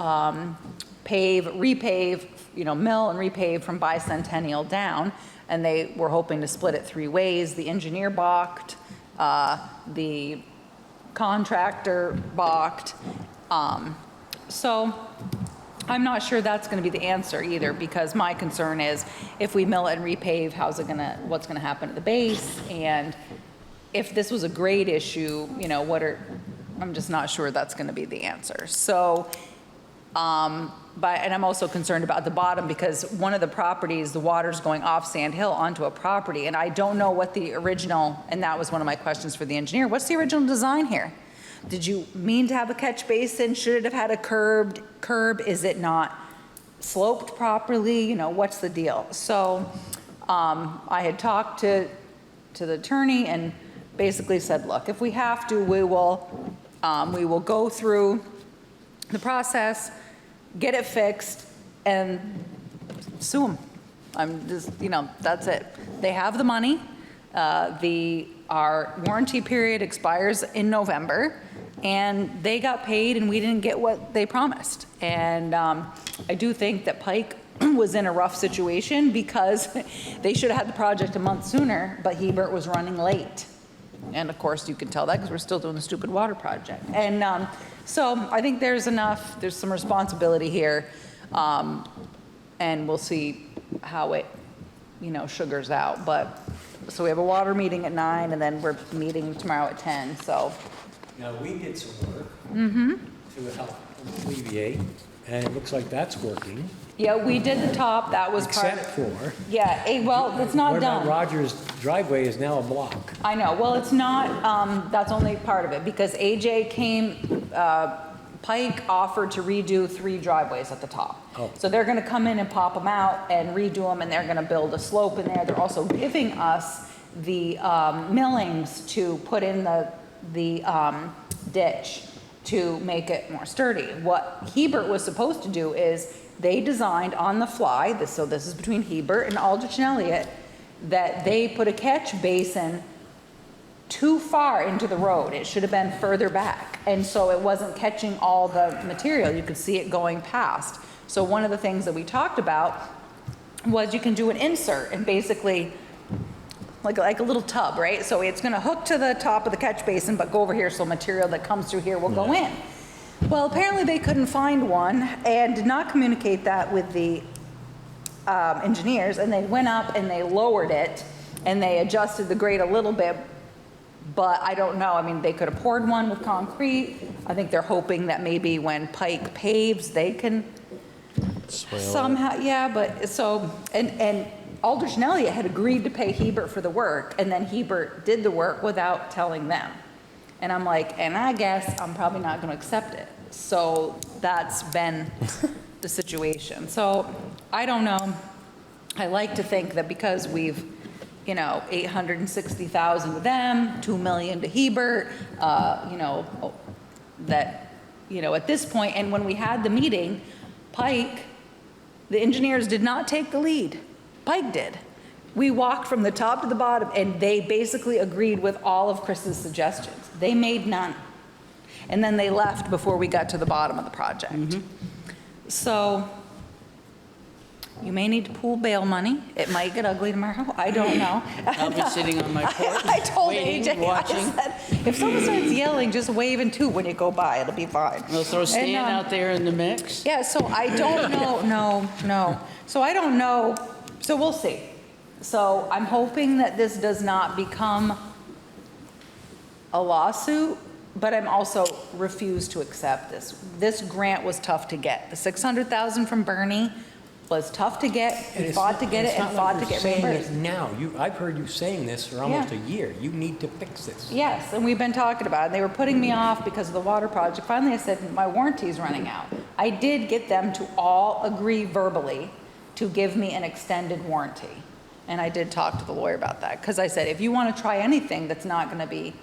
repave, mill and repave from Bicentennial down, and they were hoping to split it 3 ways. The engineer balked, the contractor balked. So I'm not sure that's going to be the answer either, because my concern is if we mill it and repave, what's going to happen at the base? And if this was a grade issue, you know, I'm just not sure that's going to be the answer. So, and I'm also concerned about the bottom, because one of the properties, the water's going off Sand Hill onto a property, and I don't know what the original, and that was one of my questions for the engineer, what's the original design here? Did you mean to have a catch basin? Should it have had a curb? Is it not sloped properly? You know, what's the deal? So I had talked to the attorney and basically said, look, if we have to, we will go through the process, get it fixed, and sue them. I'm just, you know, that's it. They have the money. Our warranty period expires in November, and they got paid and we didn't get what they promised. And I do think that Pike was in a rough situation because they should have had the project a month sooner, but Hebert was running late. And of course you can tell that because we're still doing the stupid water project. And so I think there's some responsibility here, and we'll see how it, you know, sugars out. But so we have a water meeting at 9, and then we're meeting tomorrow at 10, so. Now, we did some work to help alleviate, and it looks like that's working. Yeah, we did the top, that was part. Except for. Yeah, well, it's not done. What about Rogers' driveway is now a block? I know, well, it's not, that's only part of it, because AJ came, Pike offered to redo 3 driveways at the top. Oh. So they're gonna come in and pop them out and redo them, and they're gonna build a slope in there. They're also giving us the millings to put in the ditch to make it more sturdy. What Hebert was supposed to do is they designed on the fly, so this is between Hebert and Aldrich and Elliott, that they put a catch basin too far into the road. It should have been further back. And so it wasn't catching all the material. You could see it going past. So one of the things that we talked about was you can do an insert and basically like a little tub, right? So it's gonna hook to the top of the catch basin, but go over here so material that comes through here will go in. Well, apparently they couldn't find one and did not communicate that with the engineers, and they went up and they lowered it and they adjusted the grade a little bit, but I don't know. I mean, they could have poured one with concrete. I think they're hoping that maybe when Pike paves, they can somehow, yeah, but so, and Aldrich and Elliott had agreed to pay Hebert for the work, and then Hebert did the work without telling them. And I'm like, and I guess I'm probably not going to accept it. So that's been the situation. So I don't know. I like to think that because we've, you know, 860,000 to them, 2 million to Hebert, you know, that, you know, at this point, and when we had the meeting, Pike, the engineers did not take the lead. Pike did. We walked from the top to the bottom, and they basically agreed with all of Chris's suggestions. They made none. And then they left before we got to the bottom of the project. So you may need to pool bail money. It might get ugly tomorrow. I don't know. I'll be sitting on my porch, I told waiting, AJ, watching. I said, if someone starts yelling, just wave and toot when you go by. It'll be fine. We'll throw Stan out there in the mix. Yeah, so I don't know, no. So I don't know, so we'll see. So I'm hoping that this does not become a lawsuit, but I'm also refuse to accept this. This grant was tough to get. The 600,000 from Bernie was tough to get. We fought to get it and fought to get reimbursed. Now, I've heard you saying this for almost a year. You need to fix this. Yes, and we've been talking about it. And they were putting me off because of the water project. Finally, I said, my warranty's running out. I did get them to all agree verbally to give me an extended warranty. And I did talk to the lawyer about that, because I said, if you want to try anything that's not going to be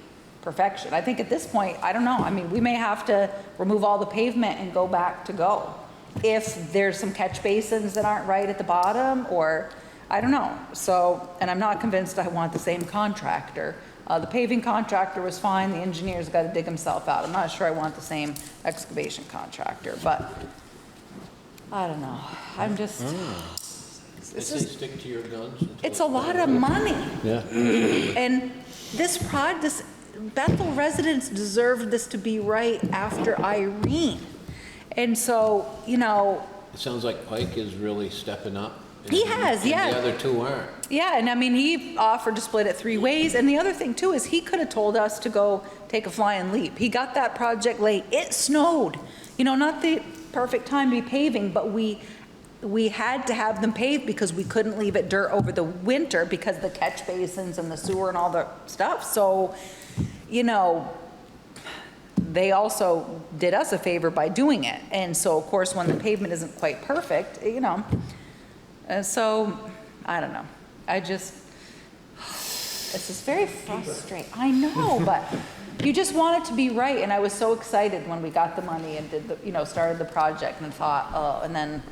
perfection. I think at this point, I don't know. I mean, we may have to remove all the pavement and go back to go. If there's some catch basins that aren't right at the bottom, or I don't know. So, and I'm not convinced I want the same contractor. The paving contractor was fine. The engineer's got to dig himself out. I'm not sure I want the same excavation contractor, but I don't know. I'm just, They say stick to your guns. it's a lot of money. Yeah. And this Bethel residents deserved this to be right after Irene. And so, you know, It sounds like Pike is really stepping up. He has, and yeah. the other two aren't. Yeah, and I mean, he offered to split it 3 ways, and the other thing too is he could have told us to go take a flying leap. He got that project late. It snowed. You know, not the perfect time to be paving, but we had to have them paved because we couldn't leave it dirt over the winter because the catch basins and the sewer and all the stuff. So, you know, they also did us a favor by doing it. And so, of course, when the pavement isn't quite perfect, you know, so, I don't know. This is very frustrating. I know, but you just want it to be right. And I was so excited when we got the money and did the, you know, started the project and thought, oh, and then,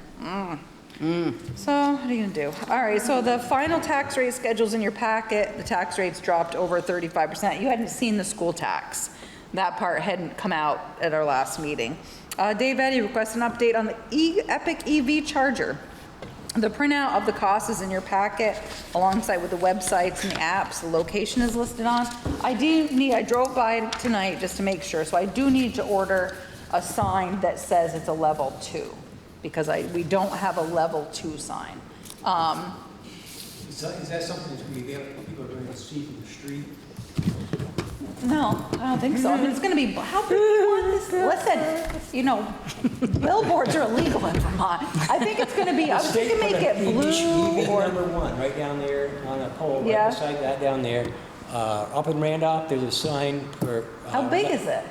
So, what are you gonna do? All right, so the final tax rate schedule's in your packet. The tax rates dropped over 35%. You hadn't seen the school tax. That part hadn't come out at our last meeting. Dave Eddy requests an update on the Epic EV charger. The printout of the cost is in your packet alongside with the websites and the apps the location is listed on. I drove by tonight just to make sure, so I do need to order a sign that says it's a level 2 because we don't have a level 2 sign. Is that something that's going to be there, people are going to see from the street? No, I don't think so. I mean, it's gonna be, how big do you want this? Listen, you know, billboards are illegal in Vermont. I think it's gonna be, I was thinking make it blue or, number 1, right down there on a pole, Yeah. right beside that down there. Up in Randolph, there's a sign for. how big is it?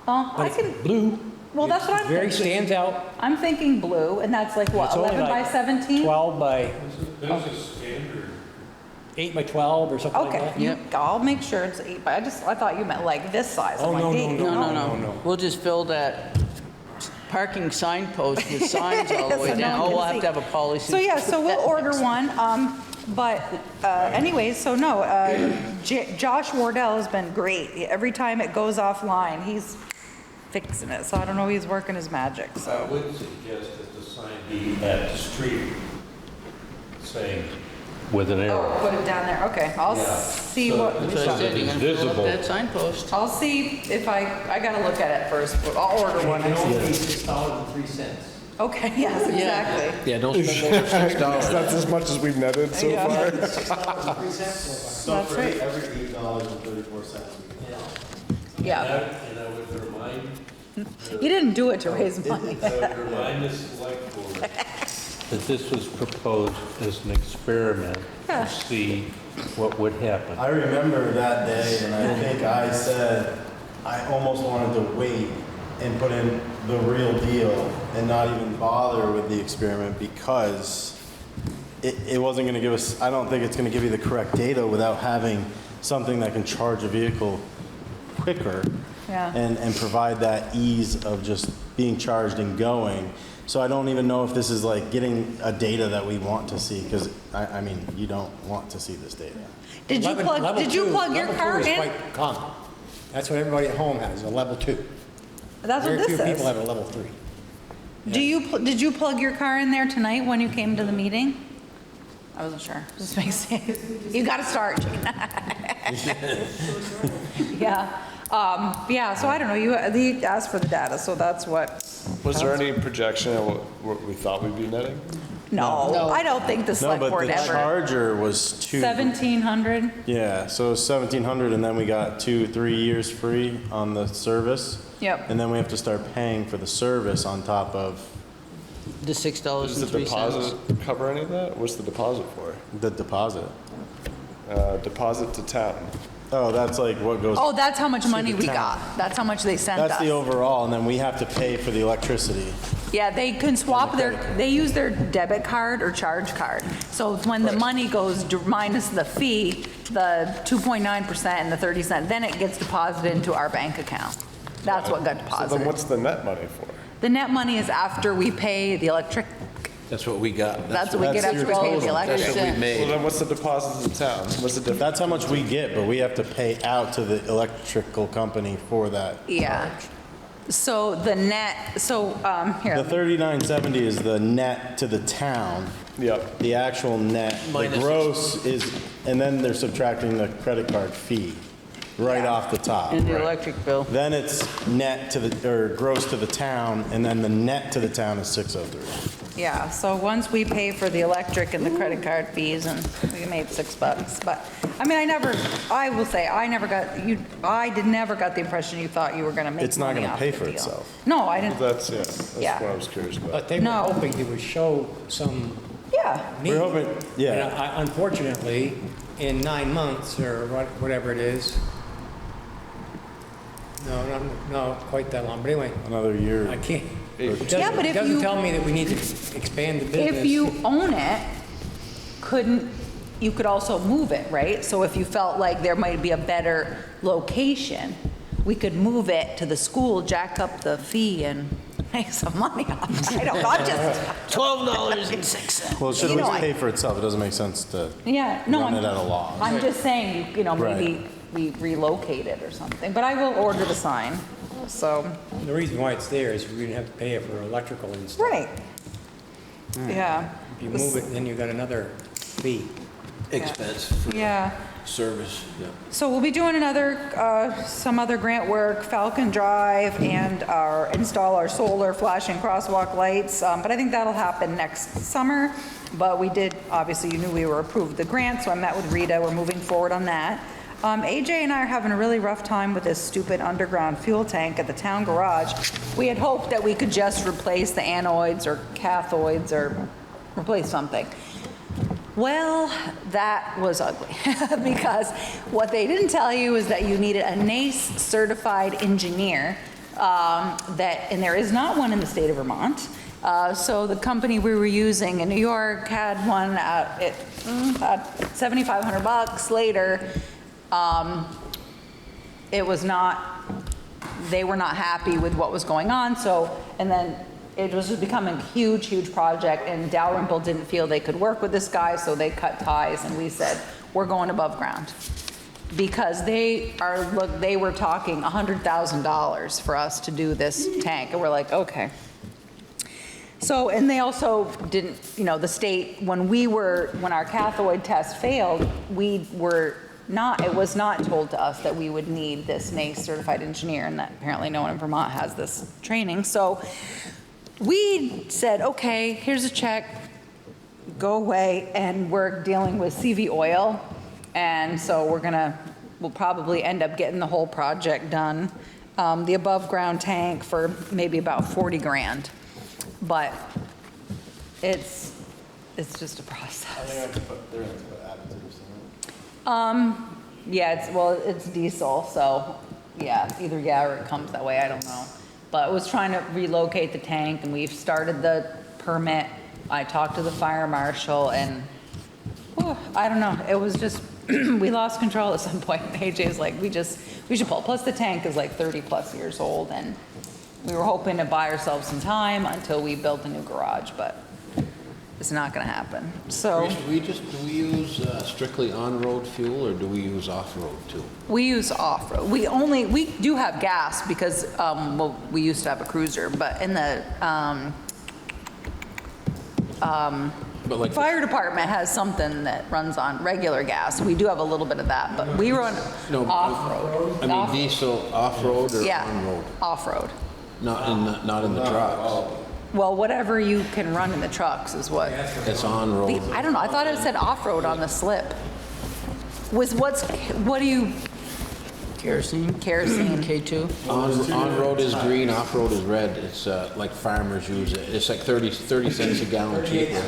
Well, I But can, it's blue. well, that's what I'm Very thinking. stands out. I'm thinking blue, and that's like what, It's only 11 by like 17? 12 by There's a standard. 8 by 12 or something like Okay, that. Yep. I'll make sure it's 8 by, I thought you meant like this size. Oh, I'm like, no, no, 8. no. No. We'll just fill that parking signpost with signs all the So way no down. one Oh, can we'll have see. to have a policy. So yeah, so we'll order one, but anyways, so no, Josh Wardell has been great. Every time it goes offline, he's fixing it, so I don't know, he's working his magic, I so. would suggest that the sign be at the street saying with an Oh, arrow. put it down there, okay, I'll Yeah. see So what, That's what I said, you're gonna fill up Visible. that signpost. I'll see if I gotta look at it first, but I'll order one. $6.03. Okay, yes, exactly. Yeah, don't spend over $6. That's as much as we've netted so Yeah. far. So That's for right. every $8.34. Yeah, And I would remind, you didn't do it to raise money. I would remind the select board that this was proposed as an experiment Yeah. to see what would happen. I remember that day, and I think I said I almost wanted to wait and put in the real deal and not even bother with the experiment because it wasn't going to give us, I don't think it's going to give you the correct data without having something that can charge a vehicle quicker Yeah. and provide that ease of just being charged and going. So I don't even know if this is like getting a data that we want to see because I mean, you don't want to see this data. Did you plug your car Level 2 is in? quite common. That's what everybody at home has, a level 2. That's what Very few this people is. have a level 3. Did you plug your car in there tonight when you came to the meeting? I wasn't sure. Just makes sense. You got to start. Yeah. Yeah, so I don't know. They asked for the data, so that's what. Was there any projection of what we thought we'd be netting? No, I don't think the No, select but board the ever. charger was 1,700? Yeah, so it was 1,700 and then we got 2-3 years free on the service. Yep. And then we have to start paying for the service on top of The Does the $6.03. deposit cover any of that? What's the deposit for? the deposit. Deposit to town. Oh, that's like what goes, Oh, that's how much money the we town. got. That's how much they sent us. that's the overall, and then we have to pay for the electricity. Yeah, they can swap And the credit card. they use their debit card or charge card. So when the money goes minus the fee, the 2.9% and the 30 cent, then it gets deposited into our bank account. That's what got So then deposited. what's the net money for? The net money is after we pay the electric, That's what we got. that's what we get that's after we your pay the total. That's electric. what we Well, made. then what's the deposit to town? What's the difference? That's how much we get, but we have to pay out to the electrical company for that. Yeah. So the net, here. The 3970 is the net to the town. Yep. The actual net, the Minus- gross is, and then they're subtracting the credit card fee. right off the top. And the electric bill. Then it's net to the, or gross to the town, and then the net to the town is 603. Yeah, so once we pay for the electric and the credit card fees, and we made $6. But, I mean, I will say, I never got the impression you thought you were gonna make It's not money gonna off pay the for deal. itself. No, I didn't, That's what Yeah. I was curious about. But they were No. hoping it would show some yeah. need. We're hoping, yeah. And unfortunately, in 9 months, or whatever it is, no, quite that long, but anyway, Another year. I can't. Yeah, but It if doesn't you- tell me that we need to expand the business. If you own it, you could also move it, right? So if you felt like there might be a better location, we could move it to the school, jack up the fee and make some money off it. I don't know, I'm just, $12.06. Well, it should You at know, least pay for itself. It doesn't make sense to yeah, no, run it at a loss. I'm just saying, maybe Right. we relocate it or something, but I will order the sign, so, The reason why it's there is we didn't have to pay it for electrical and stuff. right. Yeah. If you move it, then you got another fee. Expense for Yeah. service, yeah. So we'll be doing some other grant work, Falcon Drive, and install our solar flashing crosswalk lights. But I think that'll happen next summer. But we did, obviously, you knew we were approved the grant, so I met with Rita. We're moving forward on that. AJ and I are having a really rough time with this stupid underground fuel tank at the town garage. We had hoped that we could just replace the anodes or cathodes or replace something. Well, that was ugly, because what they didn't tell you is that you needed a NACE certified engineer, and there is not one in the state of Vermont. So the company we were using in New York had one at $7,500 later. It was not, they were not happy with what was going on, so, and then it was just becoming a huge, huge project, and Dalrymple didn't feel they could work with this guy, so they cut ties, and we said, we're going above ground. Because they were talking $100,000 for us to do this tank, and we're like, okay. So, and they also didn't, the state, when our cathode test failed, it was not told to us that we would need this NACE certified engineer, and that apparently no one in Vermont has this training. So we said, okay, here's a check, go away, and we're dealing with CV oil, and so we'll probably end up getting the whole project done. The above ground tank for maybe about 40 grand, but it's just a process. They're going to put additives in it. Yeah, it's diesel, so yeah, either or it comes that way, I don't know. But it was trying to relocate the tank, and we've started the permit. I talked to the fire marshal, and I don't know, it was just, we lost control at some point. AJ's like, we should pull. Plus the tank is like 30 plus years old, and we were hoping to buy ourselves some time until we built a new garage, but it's not gonna happen, so. Do we use strictly on-road fuel, or do we use off-road too? We use off-road. We do have gas because, we used to have a cruiser, but in the, But like, fire department has something that runs on regular gas. We do have a little bit of that, but we run No, off-road. I mean diesel off-road or Yeah, on-road? off-road. Not in the trucks. Well, whatever you can run in the trucks is what. It's on-road. I don't know, I thought it said off-road on the slip. What do you, Kerosene, kerosene? K2. On-road is green, off-road is red. It's like farmers use it. It's like 30 cents a gallon cheaper.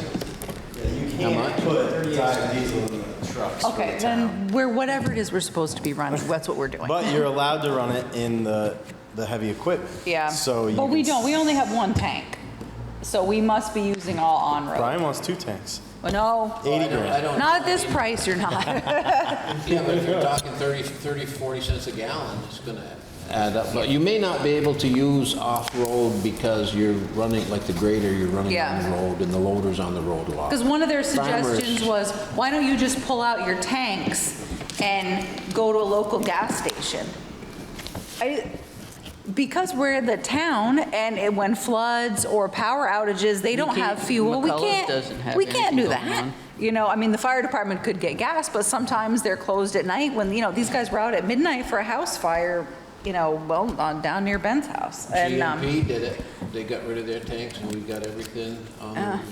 You can't put tire diesel in the trucks. for Okay, the town. then whatever it is we're supposed to be running, that's what we're doing. But you're allowed to run it in the heavy equipment. Yeah, So you but we can don't, we only have one tank. So we must be using all on-road. Brian wants 2 tanks. Well, no, 80 grand. not at this price, you're not. Yeah, but if you're talking 30, 40 cents a gallon, it's gonna add up. But you may not be able to use off-road because you're running, like the grader, you're running Yeah. on the road, and the loader's on the road a lot. Because one of their Farmers- suggestions was, why don't you just pull out your tanks and go to a local gas station? because we're the town, and when floods or power outages, they don't have fuel, McCullough's doesn't have we can't do anything going that. on. You know, I mean, the fire department could get gas, but sometimes they're closed at night when, you know, these guys were out at midnight for a house fire, you know, well, down near Ben's house. And, GMP did it. They got rid of their tanks and we got everything.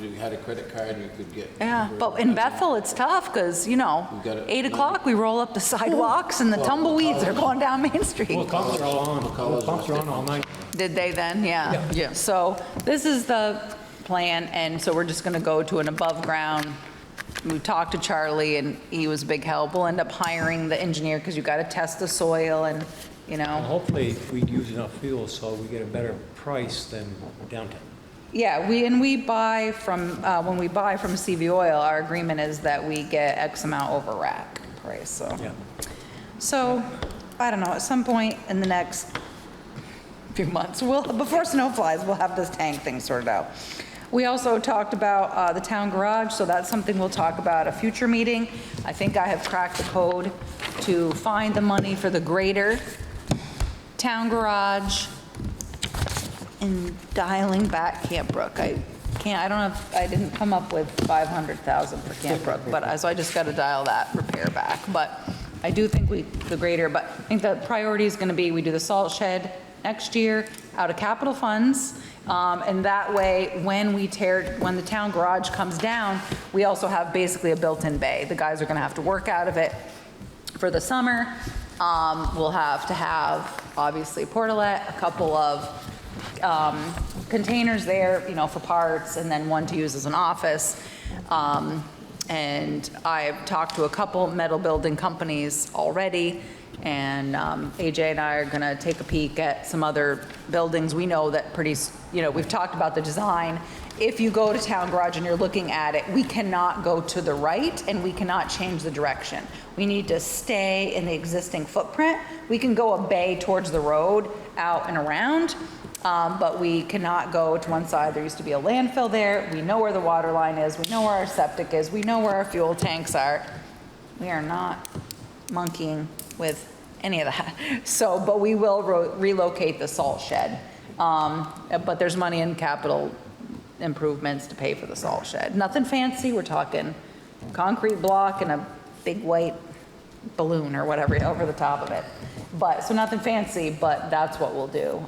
You had a credit card, you could get. yeah, but in Bethel, it's tough, because, you know, We've got it. 8 o'clock, we roll up the sidewalks and the tumbleweeds are going down Main Street. Well, pumps are all on, the pumps are on all night. Did they then? Yeah. Yeah. So this is the plan, and so we're just gonna go to an above ground. We talked to Charlie, and he was a big help. We'll end up hiring the engineer, because you gotta test the soil and, you And know. hopefully, we use enough fuel so we get a better price than downtown. Yeah, we buy from, when we buy from CV Oil, our agreement is that we get X amount over rack price, so. Yeah. So, I don't know, at some point in the next few months, before snow flies, we'll have this tank thing sorted out. We also talked about the town garage, so that's something we'll talk about at a future meeting. I think I have cracked the code to find the money for the greater town garage and dialing back Camp Brook. I didn't come up with 500,000 for Camp Brook, but so I just got to dial that repair back. But I do think the greater, but I think the priority is going to be we do the salt shed next year out of capital funds. And that way, when the town garage comes down, we also have basically a built-in bay. The guys are going to have to work out of it for the summer. We'll have to have, obviously, portalet, a couple of containers there, you know, for parts, and then one to use as an office. And I've talked to a couple metal building companies already, and AJ and I are gonna take a peek at some other buildings. We know that we've talked about the design. If you go to town garage and you're looking at it, we cannot go to the right and we cannot change the direction. We need to stay in the existing footprint. We can go a bay towards the road, out and around, but we cannot go to one side. There used to be a landfill there. We know where the water line is. We know where our septic is. We know where our fuel tanks are. We are not monkeying with any of that. So, but we will relocate the salt shed. But there's money in capital improvements to pay for the salt shed. Nothing fancy. We're talking concrete block and a big white balloon or whatever over the top of it. But, so nothing fancy, but that's what we'll do.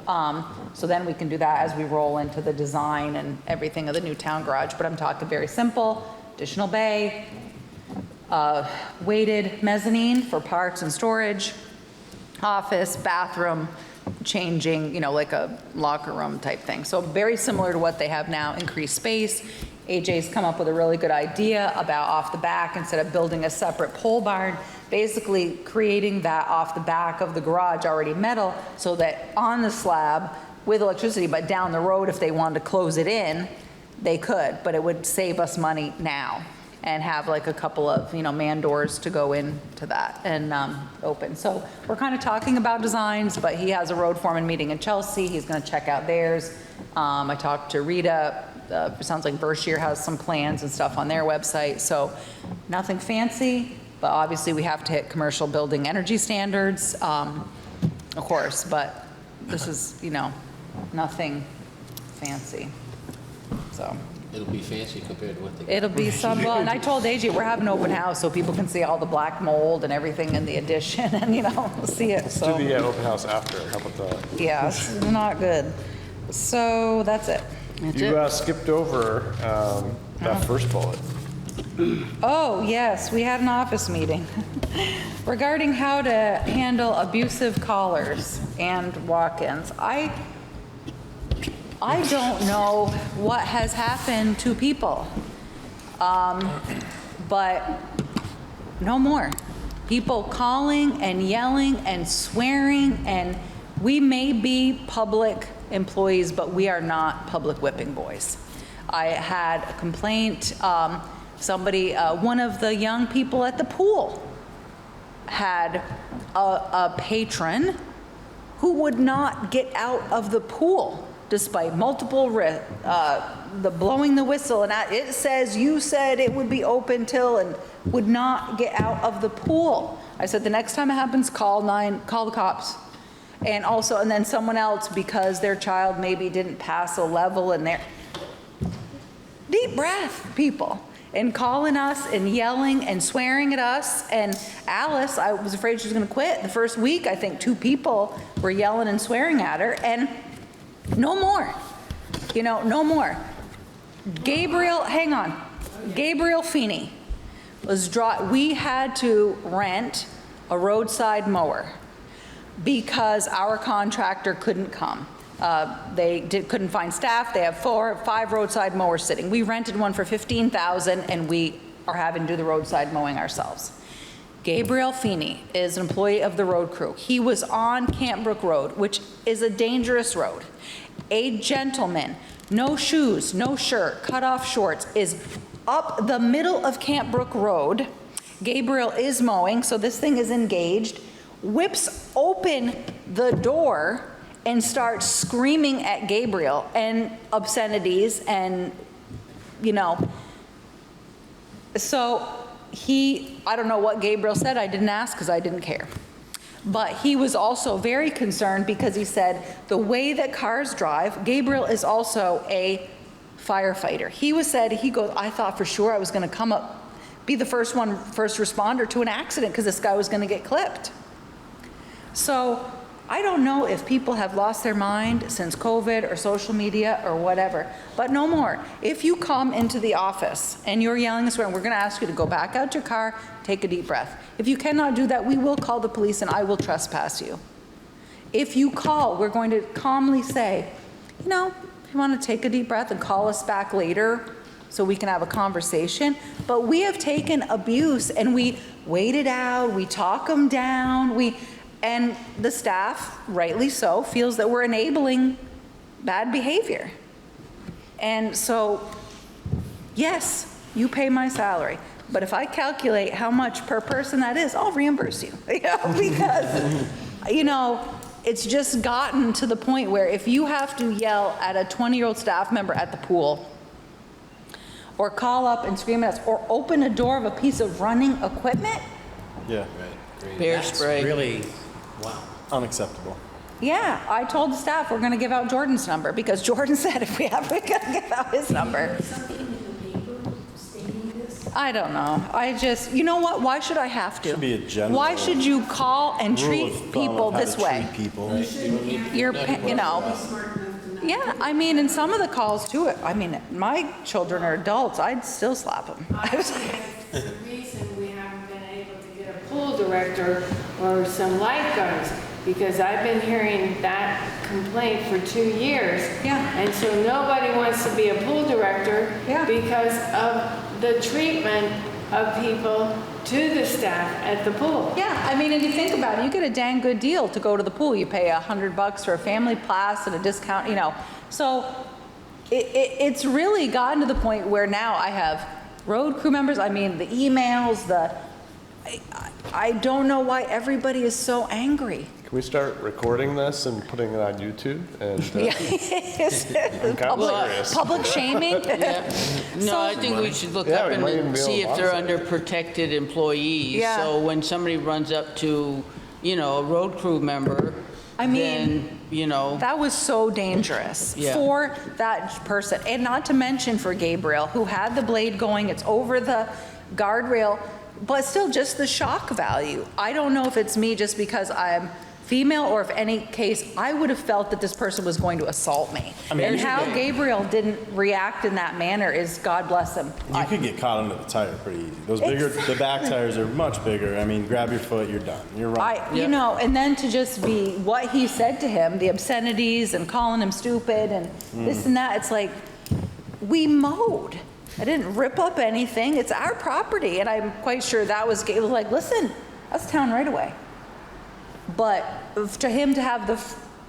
So then we can do that as we roll into the design and everything of the new town garage. But I'm talking very simple, additional bay, weighted mezzanine for parts and storage, office, bathroom, changing, you know, like a locker room type thing. So very similar to what they have now, increased space. AJ's come up with a really good idea about off the back, instead of building a separate pole barn, basically creating that off the back of the garage already metal, so that on the slab with electricity, but down the road, if they wanted to close it in, they could, but it would save us money now, and have like a couple of, you know, man doors to go into that and open. So we're kind of talking about designs, but he has a road foreman meeting in Chelsea. He's going to check out theirs. I talked to Rita. It sounds like Berkshire has some plans and stuff on their website. So nothing fancy, but obviously we have to hit commercial building energy standards, of course, but this is, you know, nothing fancy, so. It'll be fancy compared to what they. It'll be some, well, and I told AJ we're having an open house so people can see all the black mold and everything in the addition and, you know, see it, so. Do the open house after, how about that? Yeah, it's not good. So that's it. You skipped over that first bullet. Oh, yes, we had an office meeting regarding how to handle abusive callers and walk-ins. I don't know what has happened to people, but no more. People calling and yelling and swearing, and we may be public employees, but we are not public whipping boys. I had a complaint, one of the young people at the pool had a patron who would not get out of the pool despite multiple the blowing the whistle, and it says you said it would be open till, and would not get out of the pool. I said the next time it happens, call the cops. And also, and then someone else, because their child maybe didn't pass a level in their, deep breath, people. And calling us and yelling and swearing at us. And Alice, I was afraid she was going to quit. The first week, I think 2 people were yelling and swearing at her, and no more. You know, no more. Gabriel, hang on. Gabriel Feeney we had to rent a roadside mower because our contractor couldn't come. Couldn't find staff. They have 4 or 5 roadside mowers sitting. We rented one for $15,000, and we are having to do the roadside mowing ourselves. Gabriel Feeney is an employee of the road crew. He was on Camp Brook Road, which is a dangerous road. A gentleman, no shoes, no shirt, cut off shorts, is up the middle of Camp Brook Road. Gabriel is mowing, so this thing is engaged, whips open the door and starts screaming at Gabriel and obscenities and, you know. So I don't know what Gabriel said. I didn't ask because I didn't care. But he was also very concerned because he said the way that cars drive, Gabriel is also a firefighter. He goes, I thought for sure I was going to come up, be the first responder to an accident because this guy was going to get clipped. So I don't know if people have lost their mind since COVID or social media or whatever, but no more. If you come into the office and you're yelling and swearing, we're going to ask you to go back out your car, take a deep breath. If you cannot do that, we will call the police and I will trespass you. If you call, we're going to calmly say, you know, if you want to take a deep breath and call us back later so we can have a conversation. But we have taken abuse and we wait it out, we talk them down, and the staff, rightly so, feels that we're enabling bad behavior. And so, yes, you pay my salary, but if I calculate how much per person that is, I'll reimburse you. You know, because, you know, it's just gotten to the point where if you have to yell at a 20-year-old staff member at the pool, or call up and scream at us, or open a door of a piece of running equipment. Yeah, Bear spray. That's really, wow. unacceptable. Yeah, I told the staff we're going to give out Jordan's number because Jordan said if we have, we're going to give out his number. Something in the paper stating this? I don't know. I just, you know what? Why should I have to? Should be a general Why should you call and rule treat of thumb people of how this to way? treat people. You're, you know. Yeah, I mean, and some of the calls too, I mean, my children are adults, I'd still slap them. That's the reason we haven't been able to get a pool director or some lifeguards, because I've been hearing that complaint for 2 years. Yeah. And so nobody wants to be a pool director Yeah. because of the treatment of people to the staff at the pool. Yeah, I mean, and you think about it, you get a dang good deal to go to the pool. You pay $100 for a family pass and a discount, you know. So it's really gotten to the point where now I have road crew members, I mean, the emails, I don't know why everybody is so angry. Can we start recording this and putting it on YouTube? And Yeah. Well, Public shaming. No, I think we should look Yeah, up we might even and be able see to if they're watch under it. protected employees. Yeah. So when somebody runs up to, you know, a road crew member, I mean, then, you know, That was so dangerous Yeah. for that person. And not to mention for Gabriel, who had the blade going, it's over the guardrail, but still just the shock value. I don't know if it's me just because I'm female or if any case, I would have felt that this person was going to assault me. And how Gabriel didn't react in that manner is, God bless him. You could get caught under the tire pretty easy. Those bigger, the back tires are much bigger. I mean, grab your foot, you're done. You're right. You know, and then to just be what he said to him, the obscenities and calling him stupid and this and that, it's like, we mowed. I didn't rip up anything. It's our property. And I'm quite sure that was like, listen, that's town right away. But to him to have the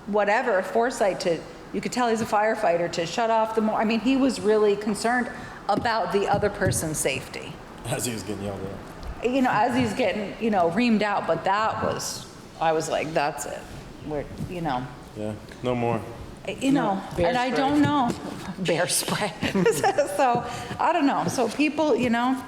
whatever foresight to, you could tell he's a firefighter, to shut off the mower. I mean, he was really concerned about the other person's safety. As he was getting yelled at. You know, as he's getting, you know, reamed out. But that was, I was like, that's it. We're, you know. Yeah, no more. You know, bear and I spray. don't know. Bear spray. So, I don't know. So people, you know,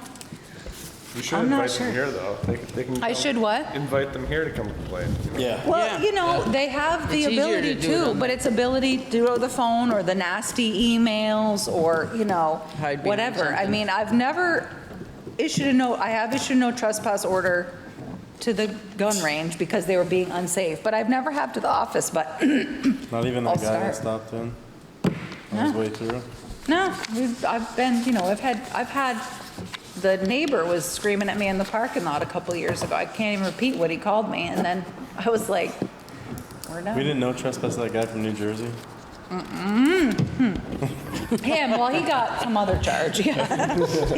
You should I'm not invite sure. them here, though. They can I come- should what? Invite them here to come complain. Yeah. Well, you know, they have the It's easier ability to do it to, on but it's ability to do it over the phone or the nasty emails or, you know, Hide behind whatever. I something. mean, I've never issued I have issued no trespass order to the gun range because they were being unsafe, but I've never had to the office, but Not even I'll that guy that start. stopped in on his way through. no, I've been, you know, I've had, the neighbor was screaming at me in the parking lot a couple of years ago. I can't even repeat what he called me, and then I was like, we're done. We didn't know trespass that guy from New Jersey. Him, well, he got some other charge. He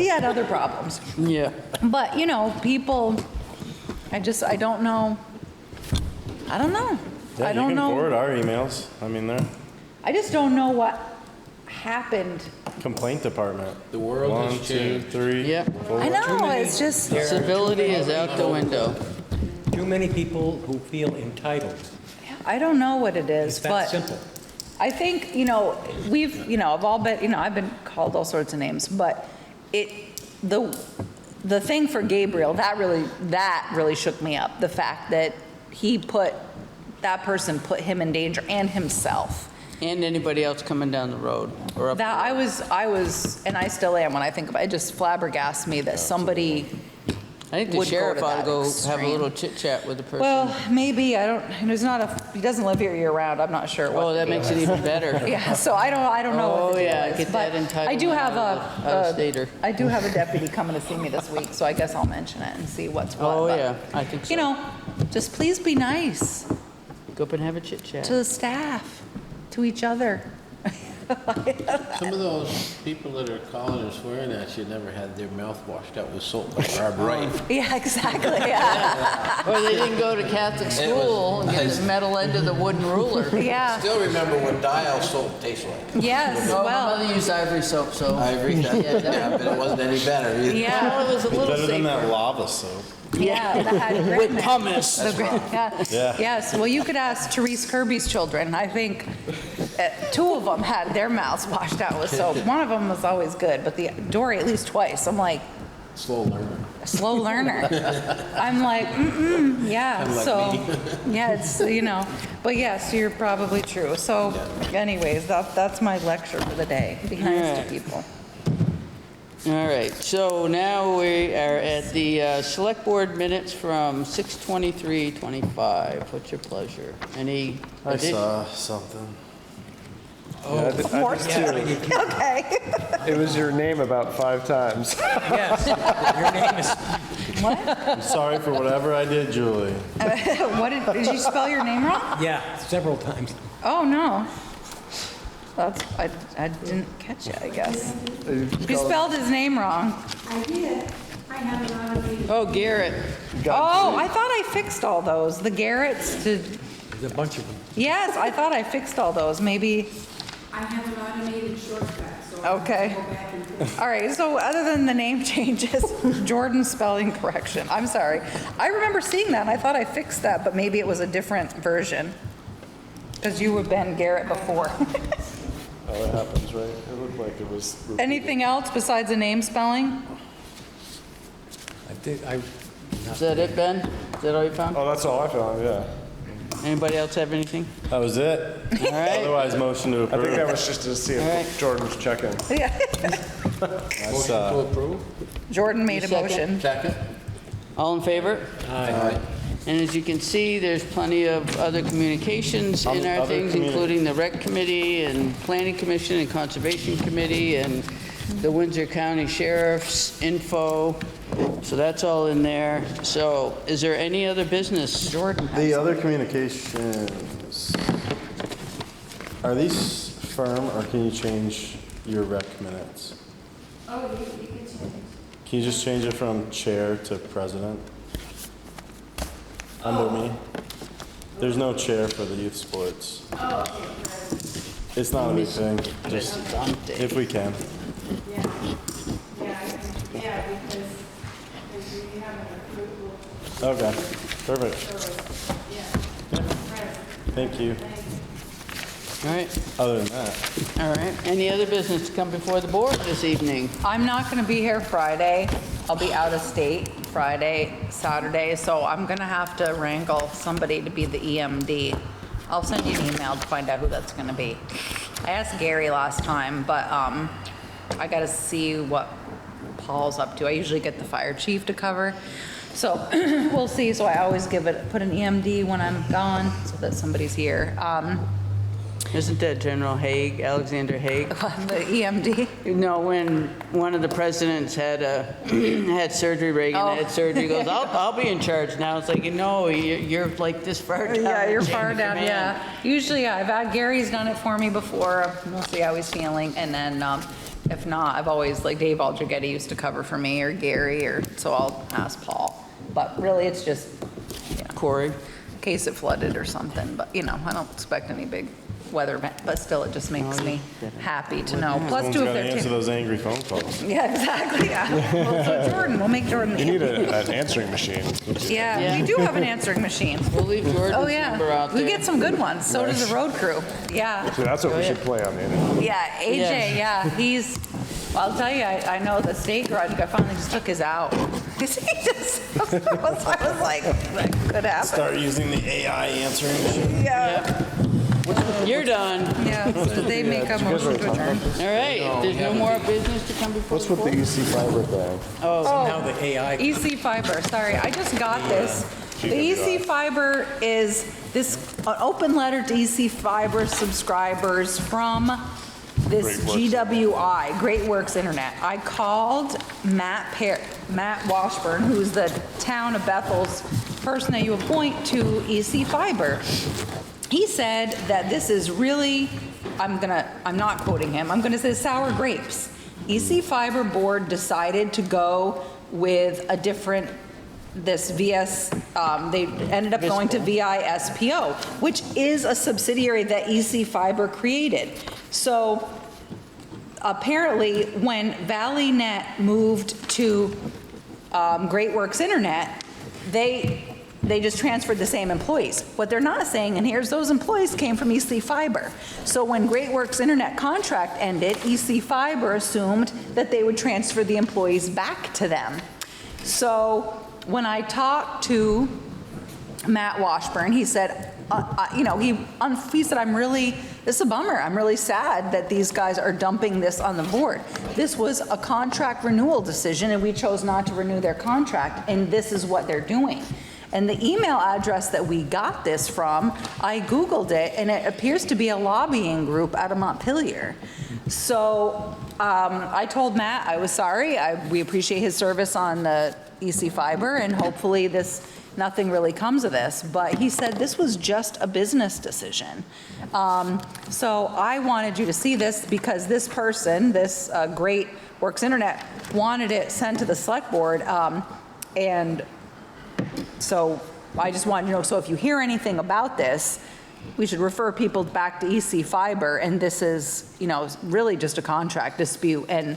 had other problems. Yeah. But, you know, people, I don't know. I don't know. Yeah, I you don't can know. forward our emails. I mean, they're I just don't know what happened. complaint department. The world has 1, 2, changed. 3. Yep. 4. I know, it's just, Civility is out the window. Too many people who feel entitled. I don't know what it is, It's that but simple. I think, you know, I've all been, you know, I've been called all sorts of names, but the thing for Gabriel, that really shook me up. The fact that that person put him in danger and himself. And anybody else coming down the road or up. That I was, and I still am when I think about it, it just flabbergasts me that somebody, I think the would go sheriff to ought to that go have a extreme. little chit chat with the person. well, maybe, he doesn't live here year round, I'm not sure what. Oh, that makes it even better. Yeah, so I don't know what Oh, the deal yeah, is, get but that entitlement I do have out-of-stater. I do have a deputy coming to see me this week, so I guess I'll mention it and see what's what. Oh, but, yeah, I think so. You know, just please be nice Go up and have a chit chat. to the staff, to each other. Some of those people that are calling and swearing at you never had their mouth washed out with soap by Barb Wright. Yeah, exactly, yeah, Or they didn't go to Catholic school and get the metal end of the wooden ruler. yeah, Still remember what dial soap tastes like. yes, Oh, my well, mother used ivory soap, so. Ivory, yeah, but it wasn't any better either. yeah, Well, it was a little Better than that safer. lava soap. yeah, that had grit With in it. pumice. The grit, yeah. Yeah. Yes, well, you could ask Therese Kirby's children. I think two of them had their mouths washed out with soap. One of them was always good, but Dory at least twice. I'm like, Slow learner. a slow learner. I'm like, yeah, Kinda like so, me. yeah, it's, you know, but yes, you're probably true. So anyways, that's my lecture for the day. Be nice to Alright. people. All right, so now we are at the Select Board minutes from 6:23:25. What's your pleasure? Any I addition? saw something. More stuff. Okay. It was your name about 5 times. Yes, your name is, I'm sorry for whatever I did, Julie. What did you spell your name wrong? yeah, several times. Oh, no. I didn't catch it, I guess. You spelled his name wrong. I did. I have it on me. Oh, Garrett. Oh, I thought I fixed all those. The Garretts did, There's a bunch of them. yes, I thought I fixed all those. Maybe, I have an automated shortcut, so I Okay. can go back and forth. all right, so other than the name changes, Jordan spelling correction, I'm sorry. I remember seeing that, and I thought I fixed that, but maybe it was a different version. Because you were Ben Garrett before. Oh, it happens, right? It looked like it was. repeated. Anything else besides the name spelling? Is that it, Ben? Is that all you found? Oh, that's all I found, yeah. Anybody else have anything? That was it. All right, Otherwise, motion to I think that approve. was just to see All right. if Jordan was checking. Yeah. That's, Motion to approve? Jordan made a Second. motion. Second? all in favor? Aye. And as you can see, there's plenty of other communications in our Other things, communi- including the Rec Committee and Planning Commission and Conservation Committee and the Windsor County Sheriff's info. So that's all in there. So is there any other business? Jordan. The other communications, are these firm or can you change your rec minutes? Oh, you can change. Can you just change it from chair to president? Under me? There's no chair for the youth sports. Oh, okay, right. It's not a big thing, just if we can. Yeah, because we have an approval, Okay, perfect. so, yeah. Right. Thank you. All right, Other than that, all right. Any other business to come before the board this evening? I'm not going to be here Friday. I'll be out of state Friday, Saturday, so I'm going to have to wrangle somebody to be the EMD. I'll send you an email to find out who that's going to be. I asked Gary last time, but I got to see what Paul's up to. I usually get the fire chief to cover, so we'll see. So I always put an EMD when I'm gone so that somebody's here. Isn't that General Haig, Alexander Haig? The EMD. No, when one of the presidents had had surgery, Reagan Oh. had surgery, he goes, I'll be in charge now. It's like, no, you're like this far down. Yeah, you're the chain far of down, command. yeah. Usually, I've had, Gary's done it for me before. We'll see how he's feeling. And then if not, I've always, like Dave Aldrighetti used to cover for me, or Gary, or so I'll ask Paul. But really, it's just, Corey? in case it flooded or something. But, I don't expect any big weather event, but still, it just makes me happy to know. Plus, someone's too, got if to they're answer those angry phone calls. Yeah, exactly, yeah. Well, so Jordan, we'll make Jordan the You need EMD. an answering machine. Yeah, Yeah. we do have an answering machine. We'll leave Jordan's Oh, number out yeah. there. We get some good ones. So does the road crew. Yeah. So that's what we should play on the internet. Yeah, AJ, yeah, he's, well, I'll tell you, I know the state garage guy finally just took his out. He just, I was like, that could happen. Start using the AI answering machine. Yeah, You're done. yeah, so they make a motion to adjourn. All right, if there's no more business to come before What's the with the board? EC fiber thing? Now the AI. EC Fiber, sorry, I just got this. The EC Fiber is an open letter to EC Fiber subscribers from this GWI, Great Works Internet. I called Matt Washburn, who's the town of Bethel's person that you appoint to EC Fiber. He said that this is really, I'm not quoting him, I'm gonna say sour grapes. EC Fiber Board decided to go with a different, this VS, they ended up going to VISPO, which is a subsidiary that EC Fiber created. So apparently, when ValleyNet moved to Great Works Internet, they just transferred the same employees. What they're not saying, and here's those employees came from EC Fiber. So when Great Works Internet contract ended, EC Fiber assumed that they would transfer the employees back to them. So when I talked to Matt Washburn, he said, he said, this is a bummer. I'm really sad that these guys are dumping this on the board. This was a contract renewal decision, and we chose not to renew their contract, and this is what they're doing. And the email address that we got this from, I Googled it, and it appears to be a lobbying group out of Montpelier. So I told Matt I was sorry. We appreciate his service on the EC Fiber, and hopefully nothing really comes of this. But he said this was just a business decision. So I wanted you to see this because this person, this Great Works Internet, wanted it sent to the select board, and so I just wanted to know, so if you hear anything about this, we should refer people back to EC Fiber, and this is, really just a contract dispute, and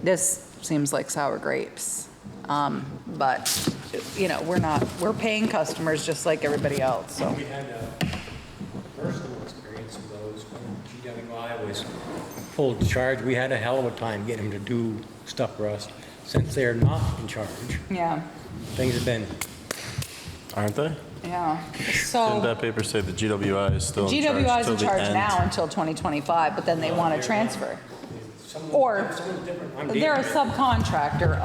this seems like sour grapes. But, we're paying customers just like everybody else, so. We had a personal experience of those when GWI was pulled charge. We had a hell of a time getting them to do stuff for us. Since they're not in charge, Yeah, things have been, Aren't they? yeah. Didn't So that paper say the GWI is still in charge? GWI is in till the charge end? now until 2025, but then they want to transfer. Or someone different. I'm they're a Dave. subcontractor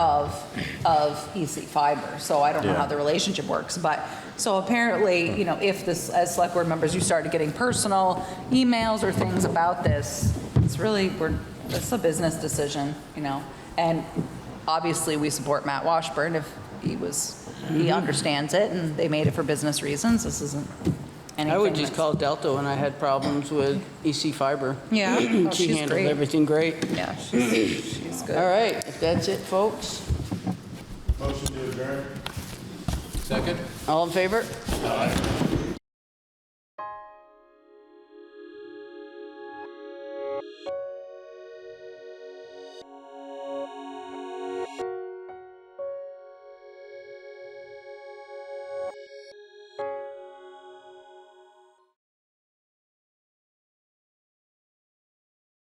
of EC Fiber, so I don't know Yeah. how the relationship works. But, so apparently, if this, as select board members, you started getting personal emails or things about this, it's really, it's a business decision, And obviously, we support Matt Washburn if he understands it, and they made it for business reasons. This isn't anything. I would just that's- call Delta when I had problems with EC Fiber. Yeah, oh, She she's handled great. everything great. Yeah, she's good. All right, if that's it, folks. Motion to adjourn? Second? All in favor?